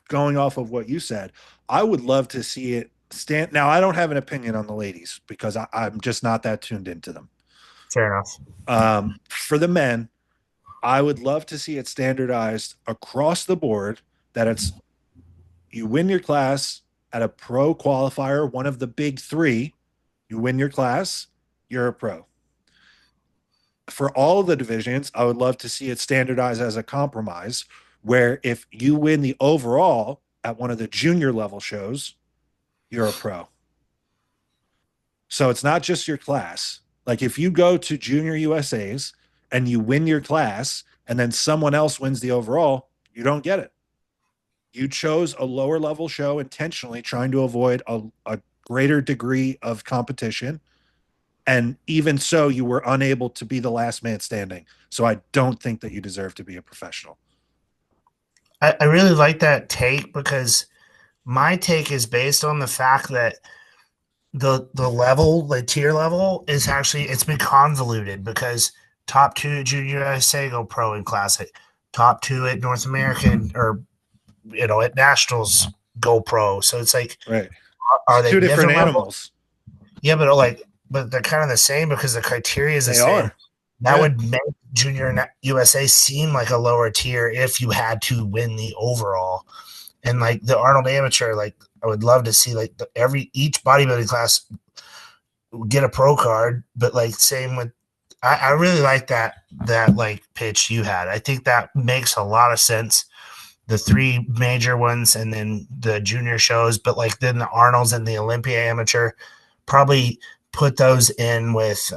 going off of what you said, I would love to see it stand. Now I don't have an opinion on the ladies because I'm just not that tuned into them. Fair enough. For the men, I would love to see it standardized across the board that it's you win your class at a pro qualifier, one of the big three, you win your class, you're a pro. For all of the divisions, I would love to see it standardized as a compromise where if you win the overall at one of the junior level shows, you're a pro. So it's not just your class. Like if you go to junior USAs and you win your class and then someone else wins the overall, you don't get it. You chose a lower level show intentionally trying to avoid a greater degree of competition. And even so, you were unable to be the last man standing. So I don't think that you deserve to be a professional. I really like that take because my take is based on the fact that the level, the tier level, is actually it's been convoluted because top two at Junior USA go pro in classic, top two at North American or at nationals go pro. So it's like, Right. It's are they two different different level? animals. Yeah, but they're kind of the same because the criteria is the They same. are. That Yeah. would make Junior USA seem like a lower tier if you had to win the overall. And like the Arnold Amateur, like I would love to see like each bodybuilding class get a pro card, but like same with I really like that like pitch you had. I think that makes a lot of sense. The three major ones and then the junior shows, but like then the Arnold's and the Olympia Amateur, probably put those in with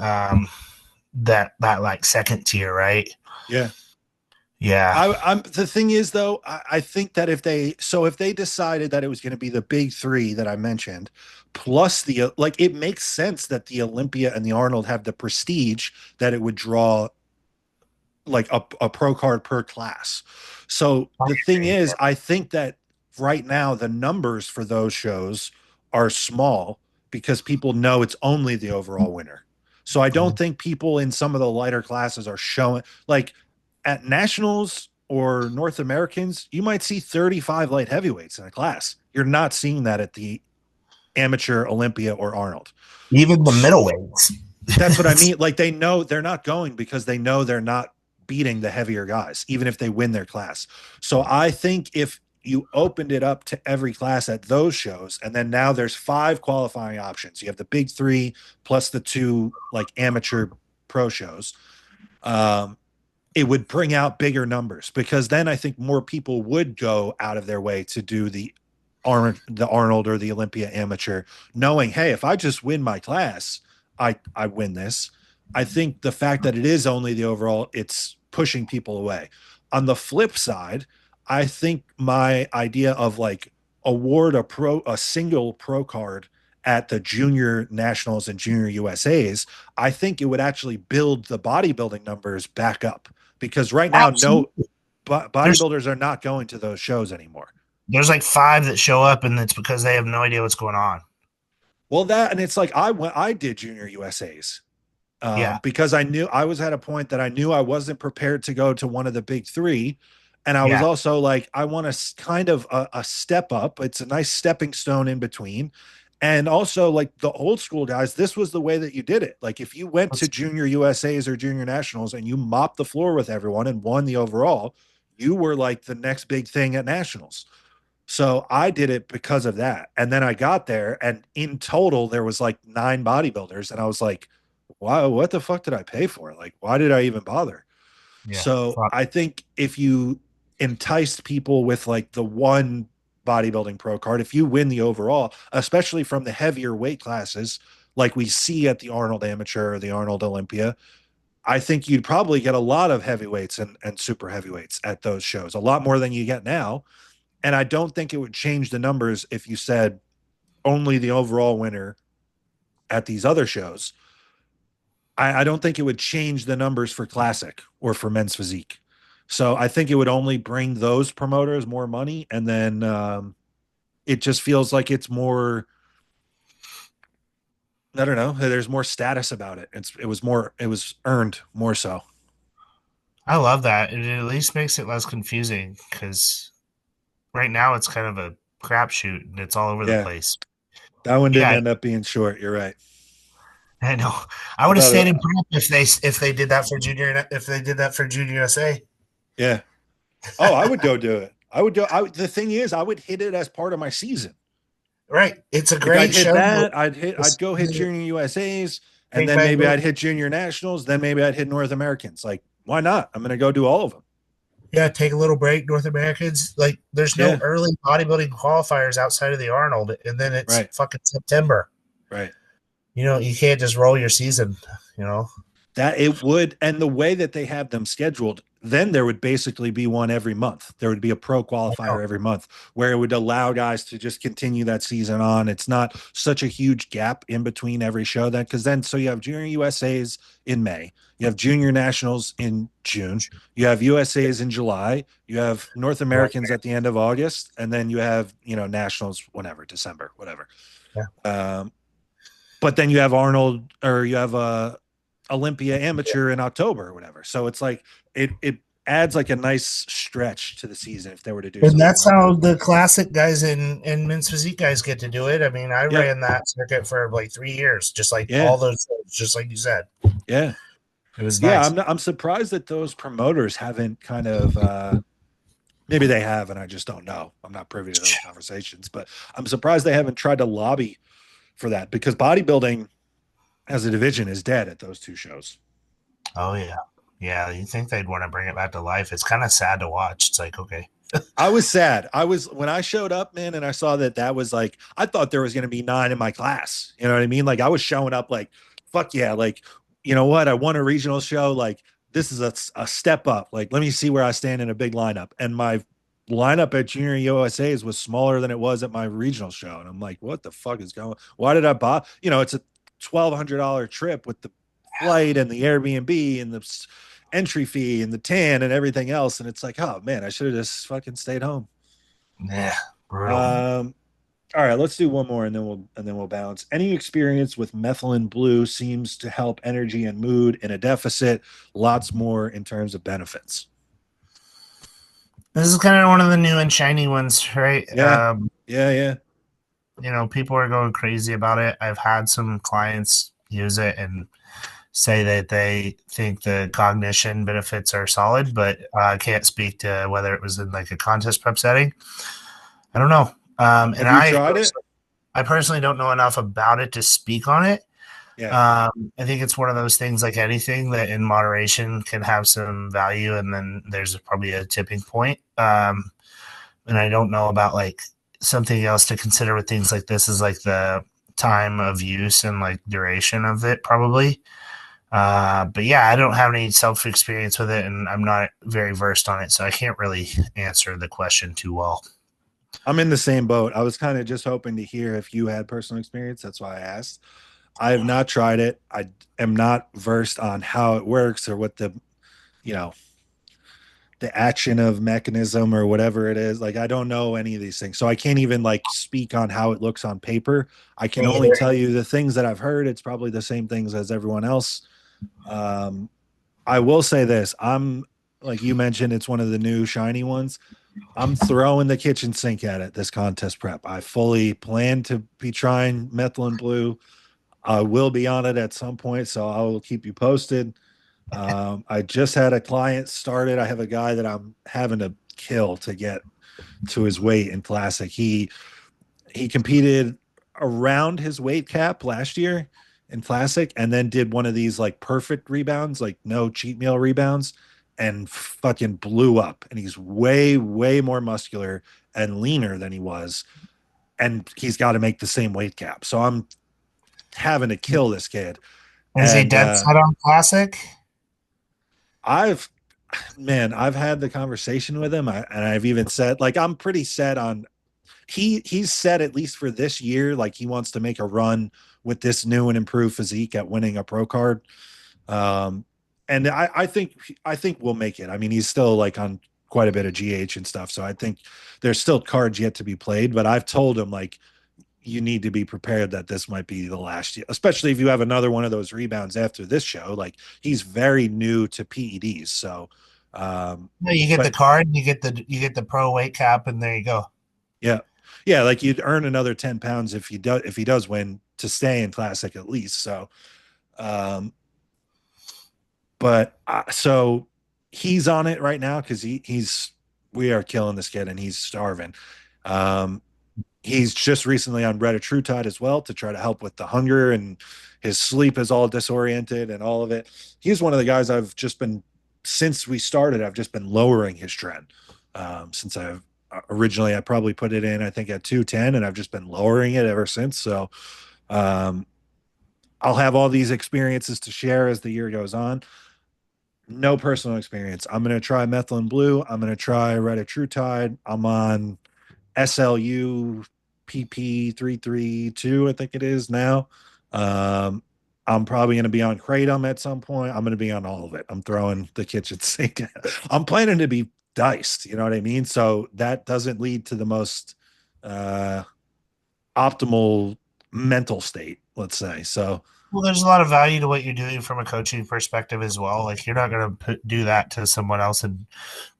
that like second tier, right? Yeah. Yeah. I'm the thing is though, I think that if they decided that it was going to be the big three that I mentioned, plus the like, it makes sense that the Olympia and the Arnold have the prestige that it would draw like a pro card per class. So I the thing agree. is, I think that right now the numbers for those shows are small because people know it's only the overall winner. So I don't think people in some of the lighter classes are showing like at nationals. or North Americans, you might see 35 light heavyweights in a class. You're not seeing that at the amateur Olympia or Arnold. Even the middleweights. That's what I mean. Like they know they're not going because they know they're not beating the heavier guys, even if they win their class. So I think if you opened it up to every class at those shows, and then now there's 5 qualifying options. You have the big 3 plus the 2 like amateur pro shows. It would bring out bigger numbers because then I think more people would go out of their way to do the Arnold or the Olympia amateur, knowing, hey, if I just win my class, I win this. I think the fact that it is only the overall, it's pushing people away. On the flip side, I think my idea of like award a single pro card at the junior nationals and junior USAs, I think it would actually build the bodybuilding numbers back up because right now, no Absolutely. There's bodybuilders are not going to those shows anymore. there's like 5 that show up, and it's because they have no idea what's going on. Well, that and it's like I did junior USAs Yeah, because I knew I was at a point that I knew I wasn't prepared to go to one of the big 3, and I was yeah. also like I want a kind of a step up. It's a nice stepping stone in between, and also like the old school guys. This was the way that you did it. Like if you went to Let's, junior USAs or junior nationals and you mopped the floor with everyone and won the overall, you were like the next big thing at nationals. So I did it because of that. And then I got there, and in total, there was like 9 bodybuilders. And I was like, wow, what the fuck did I pay for? Like, why did I even bother? yeah. So I think if you enticed people with like the one bodybuilding pro card, if you win the overall, especially from the heavier weight classes, like we see at the Arnold Amateur or the Arnold Olympia, I think you'd probably get a lot of heavyweights and super heavyweights at those shows, a lot more than you get now. And I don't think it would change the numbers if you said only the overall winner at these other shows. I don't think it would change the numbers for classic or for men's physique. So I think it would only bring those promoters more money. And then it just feels like it's more, I don't know, there's more status about it. It was earned more so. I love that. It at least makes it less confusing because right now it's kind of a crapshoot and it's all over the Yeah. place. That one didn't Yeah, end up being short. You're right. I know. I I would have thought, stayed in prep if they did that for junior USA. yeah. Oh, I would go do it. I would go. The thing is, I would hit it as part of my season. Right. It's a Like I'd great hit show. that. I'd go hit junior USAs, and Big then Bang maybe Boom. I'd hit junior nationals. Then maybe I'd hit North Americans. Like, why not? I'm gonna go do all of them. Yeah, take a little break, North Americans. Like, there's no Yeah. early bodybuilding qualifiers outside of the Arnold, and then it's Right. fucking September. Right. You can't just roll your season, you know? That it would, and the way that they have them scheduled, then there would basically be one every month. There would be a pro I know. qualifier every month where it would allow guys to just continue that season on. It's not such a huge gap in between every show then, because then so you have junior USAs in May, you have junior nationals in June, you have USAs in July, you have North Right. Americans at the end of August, and then you have, nationals, whenever, December, whatever. Yeah. But then you have Arnold or you have Olympia amateur in October or whatever. So it's like it adds like a nice stretch to the season if they were to do And something that's like how that. the classic guys and men's physique guys get to do it. I mean, I Yep. ran that circuit for like 3 years, just like Yeah. all those, just like you said. Yeah. It was Yeah. nice. I'm surprised that those promoters haven't kind of maybe they have and I just don't know. I'm not privy to those conversations, but I'm surprised they haven't tried to lobby for that because bodybuilding as a division is dead at those 2 shows. Oh yeah, yeah. You think they'd want to bring it back to life? It's kind of sad to watch. It's like, okay, I was sad. I was when I showed up, man, and I saw that was like I thought there was going to be 9 in my class. You know what I mean? Like I was showing up like, fuck yeah, like you know what? I won a regional show. Like this is a step up. Like let me see where I stand in a big lineup. And my lineup at Junior USA's was smaller than it was at my regional show. And I'm like, what the fuck is going? Why did I buy? It's a $1,200 trip with the flight and the Airbnb and the entry fee and the tan and everything else. And it's like, oh man, I should have just fucking stayed home. yeah, brutal. Um, all right, let's do one more and then we'll balance. Any experience with methylene blue seems to help energy and mood in a deficit. Lots more in terms of benefits. This is kind of one of the new and shiny ones, right? Yeah. Yeah. Yeah. People are going crazy about it. I've had some clients use it and say that they think the cognition benefits are solid, but I can't speak to whether it was in like a contest prep setting. I don't know. And Have you tried it? I personally don't know enough about it to speak on it. Yeah. I think it's one of those things like anything that in moderation can have some value, and then there's probably a tipping point. And I don't know about like something else to consider with things like this is like the time of use and like duration of it, probably. But yeah, I don't have any self experience with it, and I'm not very versed on it, so I can't really answer the question too well. I'm in the same boat. I was kind of just hoping to hear if you had personal experience. That's why I asked. I have not tried it. I am not versed on how it works or what you know, the action of mechanism or whatever it is. Like I don't know any of these things. So I can't even like speak on how it looks on paper. I can Me only either. tell you the things that I've heard. It's probably the same things as everyone else. Um, I will say this. I'm like you mentioned, it's one of the new shiny ones. I'm throwing the kitchen sink at it this contest prep. I fully plan to be trying methylene blue. I will be on it at some point, so I will keep you posted. I just had a client started. I have a guy that I'm having to kill to get to his weight in classic. He competed around his weight cap last year in classic and then did one of these like perfect rebounds, like no cheat meal rebounds, and fucking blew up. And he's way more muscular and leaner than he was. And he's got to make the same weight cap. So I'm having to kill this kid. Is he And dead set on classic? I've I've had the conversation with him, and I've even said like I'm pretty set on he's said at least for this year like he wants to make a run with this new and improved physique at winning a pro card. Um, and I think we'll make it. I mean, he's still like on quite a bit of GH and stuff, so I think there's still cards yet to be played. But I've told him like you need to be prepared that this might be the last year, especially if you have another one of those rebounds after this show. Like he's very new to PEDs, so No, you get the but card, you get the pro weight cap, and there you go. yeah, yeah, like you'd earn another 10 pounds if he does win to stay in classic at least. So, um, but so he's on it right now because he's we are killing this kid and he's starving. Um, he's just recently on retatrutide as well to try to help with the hunger and his sleep is all disoriented and all of it. He's one of the guys I've just been since we started. I've just been lowering his trend since I've originally I probably put it in I think at 210 and I've just been lowering it ever since. So um, I'll have all these experiences to share as the year goes on. No personal experience. I'm going to try methylene blue. I'm going to try retatrutide. I'm on SLU PP332, I think it is now. Um, I'm probably going to be on Kratom at some point. I'm going to be on all of it. I'm throwing the kitchen sink. I'm planning to be diced. You know what I mean? So that doesn't lead to the most uh, optimal mental state, let's say. So, Well, there's a lot of value to what you're doing from a coaching perspective as well. Like you're not going to do that to someone else, and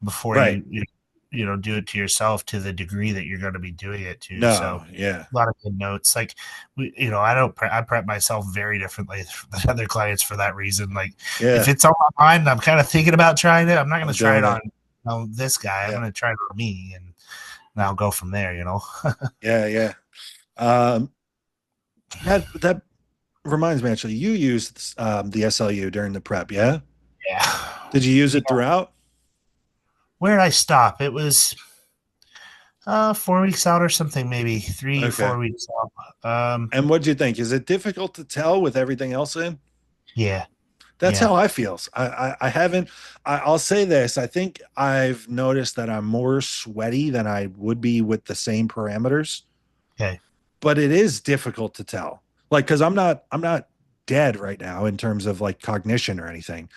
before right. you do it to yourself to the degree that you're going to be doing it to. No, So yeah. a lot of good notes. Like I don't I prep myself very differently than other clients for that reason. Like if Yeah. it's on my mind, I'm kind of thinking about trying it. I'm not going I'm to try it doing on it. this guy. I'm Yeah. going to try it on me, and I'll go from there. Yeah. Yeah. Um, that reminds me actually, you used the SLU during the prep, yeah? Yeah. Did you use it throughout? Where did I stop? It was 4 weeks out or something, maybe three, Okay. 4 weeks out. And what'd you think? Is it difficult to tell with everything else in? Yeah, That's yeah. how I feel. I haven't. I'll say this. I think I've noticed that I'm more sweaty than I would be with the same parameters, Okay. but it is difficult to tell. Like, because I'm not dead right now in terms of like cognition or anything.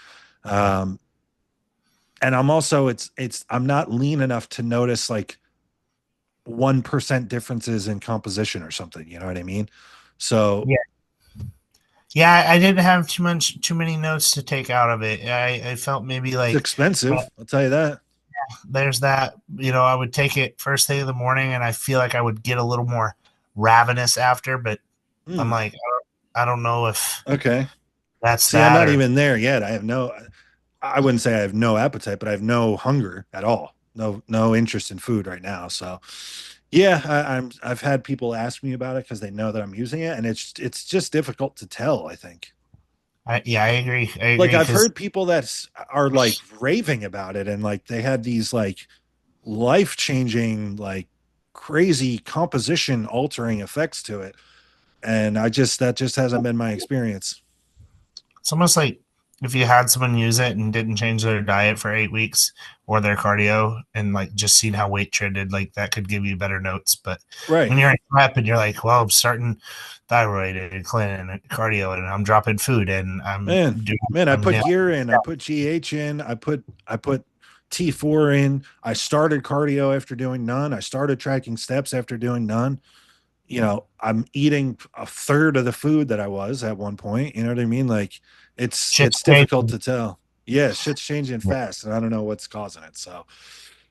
Yeah. Um, and I'm also I'm not lean enough to notice like 1% differences in composition or something. You know what I mean? So Yeah. Yeah, I didn't have too many notes to take out of it. I felt maybe it's like, expensive. I'll tell you that. there's that. I would take it first thing in the morning, and I feel like I would get a little more ravenous after. But I'm Hmm. like, I don't know if Okay. that's See, I'm that not or even there yet. I wouldn't say I have no appetite, but I have no hunger at all. No interest in food right now. So yeah, I've had people ask me about it because they know that I'm using it, and it's just difficult to tell, I think. yeah, I agree. I Like agree I've because heard people that are like raving about it, and like they had these like life-changing, like crazy composition altering effects to it. And that just hasn't been my experience. it's almost like if you had someone use it and didn't change their diet for 8 weeks or their cardio and like just seen how weight trended, like that could give you better notes. But Right. when you're in prep and you're like, well, I'm starting thyroid and clean and cardio and I'm dropping food and Man, I I'm put nailing gear in, I put GH in, I put T4 in. I started cardio after doing none. I started tracking steps after doing none. I'm eating a third of the food that I was at one point. You know what I mean? Like shit's it's difficult changing. to tell. Yeah, shit's changing fast, and I don't know what's causing it. So, all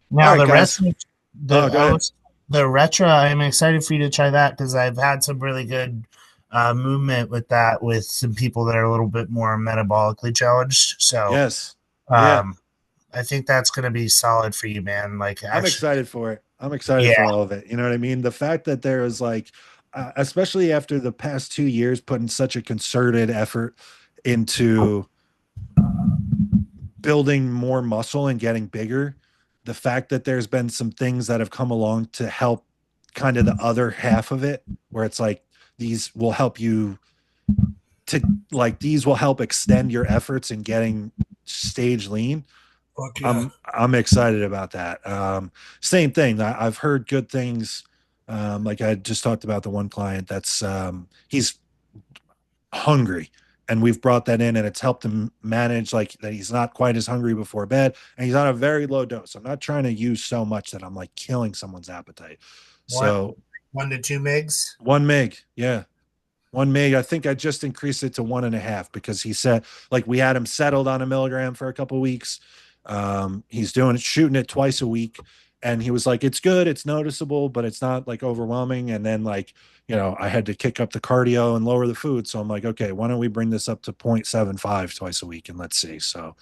Now right, the guys. retro, Oh, the go ahead. the retro, I'm excited for you to try that because I've had some really good movement with that with some people that are a little bit more metabolically challenged. So Yes. Yeah. um, I think that's going to be solid for you, man. Like I'm actually, excited for it. I'm excited yeah, for all of it. You know what I mean? The fact that there is like, especially after the past 2 years, putting such a concerted effort into building more muscle and getting bigger, the fact that there's been some things that have come along to help kind of the other half of it, where it's like these will help you these will help extend your efforts in getting stage lean. fuck yeah. I'm excited about that. Same thing. I've heard good things. Like I just talked about the one client that's he's hungry, and we've brought that in, and it's helped him manage like that. He's not quite as hungry before bed, and he's on a very low dose. I'm not trying to use so much that I'm like killing someone's appetite. One So 1 to 2 mgs. 1 meg, yeah. 1 meg. I think I just increased it to 1.5 because he said like we had him settled on a milligram for a couple of weeks. He's doing it, shooting it twice a week, and he was like, "It's good, it's noticeable, but it's not like overwhelming." And then like I had to kick up the cardio and lower the food, so I'm like, "Okay, why don't we bring this up to 0.75 twice a week and let's see." So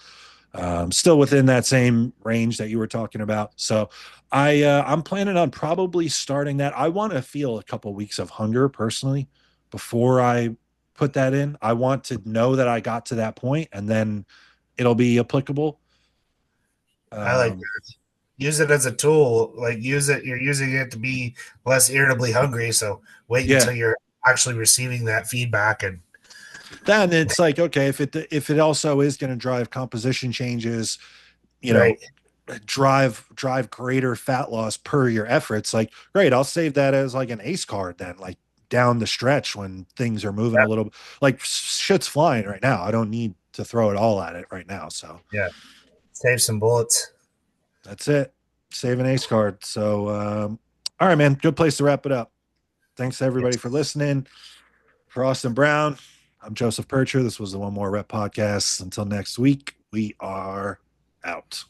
still within that same range that you were talking about. So I'm planning on probably starting that. I want to feel a couple of weeks of hunger personally before I put that in. I want to know that I got to that point, and then it'll be applicable. I like Um, that. Use it as a tool. Like use it. You're using it to be less irritably hungry. So wait yeah. until you're actually receiving that feedback and Then it's like, okay, if it also is going to drive composition changes, you right. know, drive greater fat loss per your efforts, like great, I'll save that as like an ace card then, like down the stretch when things are moving a little, like shit's flying right now. I don't need to throw it all at it right now. So Yeah. Save some bullets. that's it. Save an ace card. So all right, man, good place to wrap it up. Thanks to everybody Yes. for listening. For Austin Brown, I'm Joseph Percher. This was the One More Rep podcast. Until next week, we are out.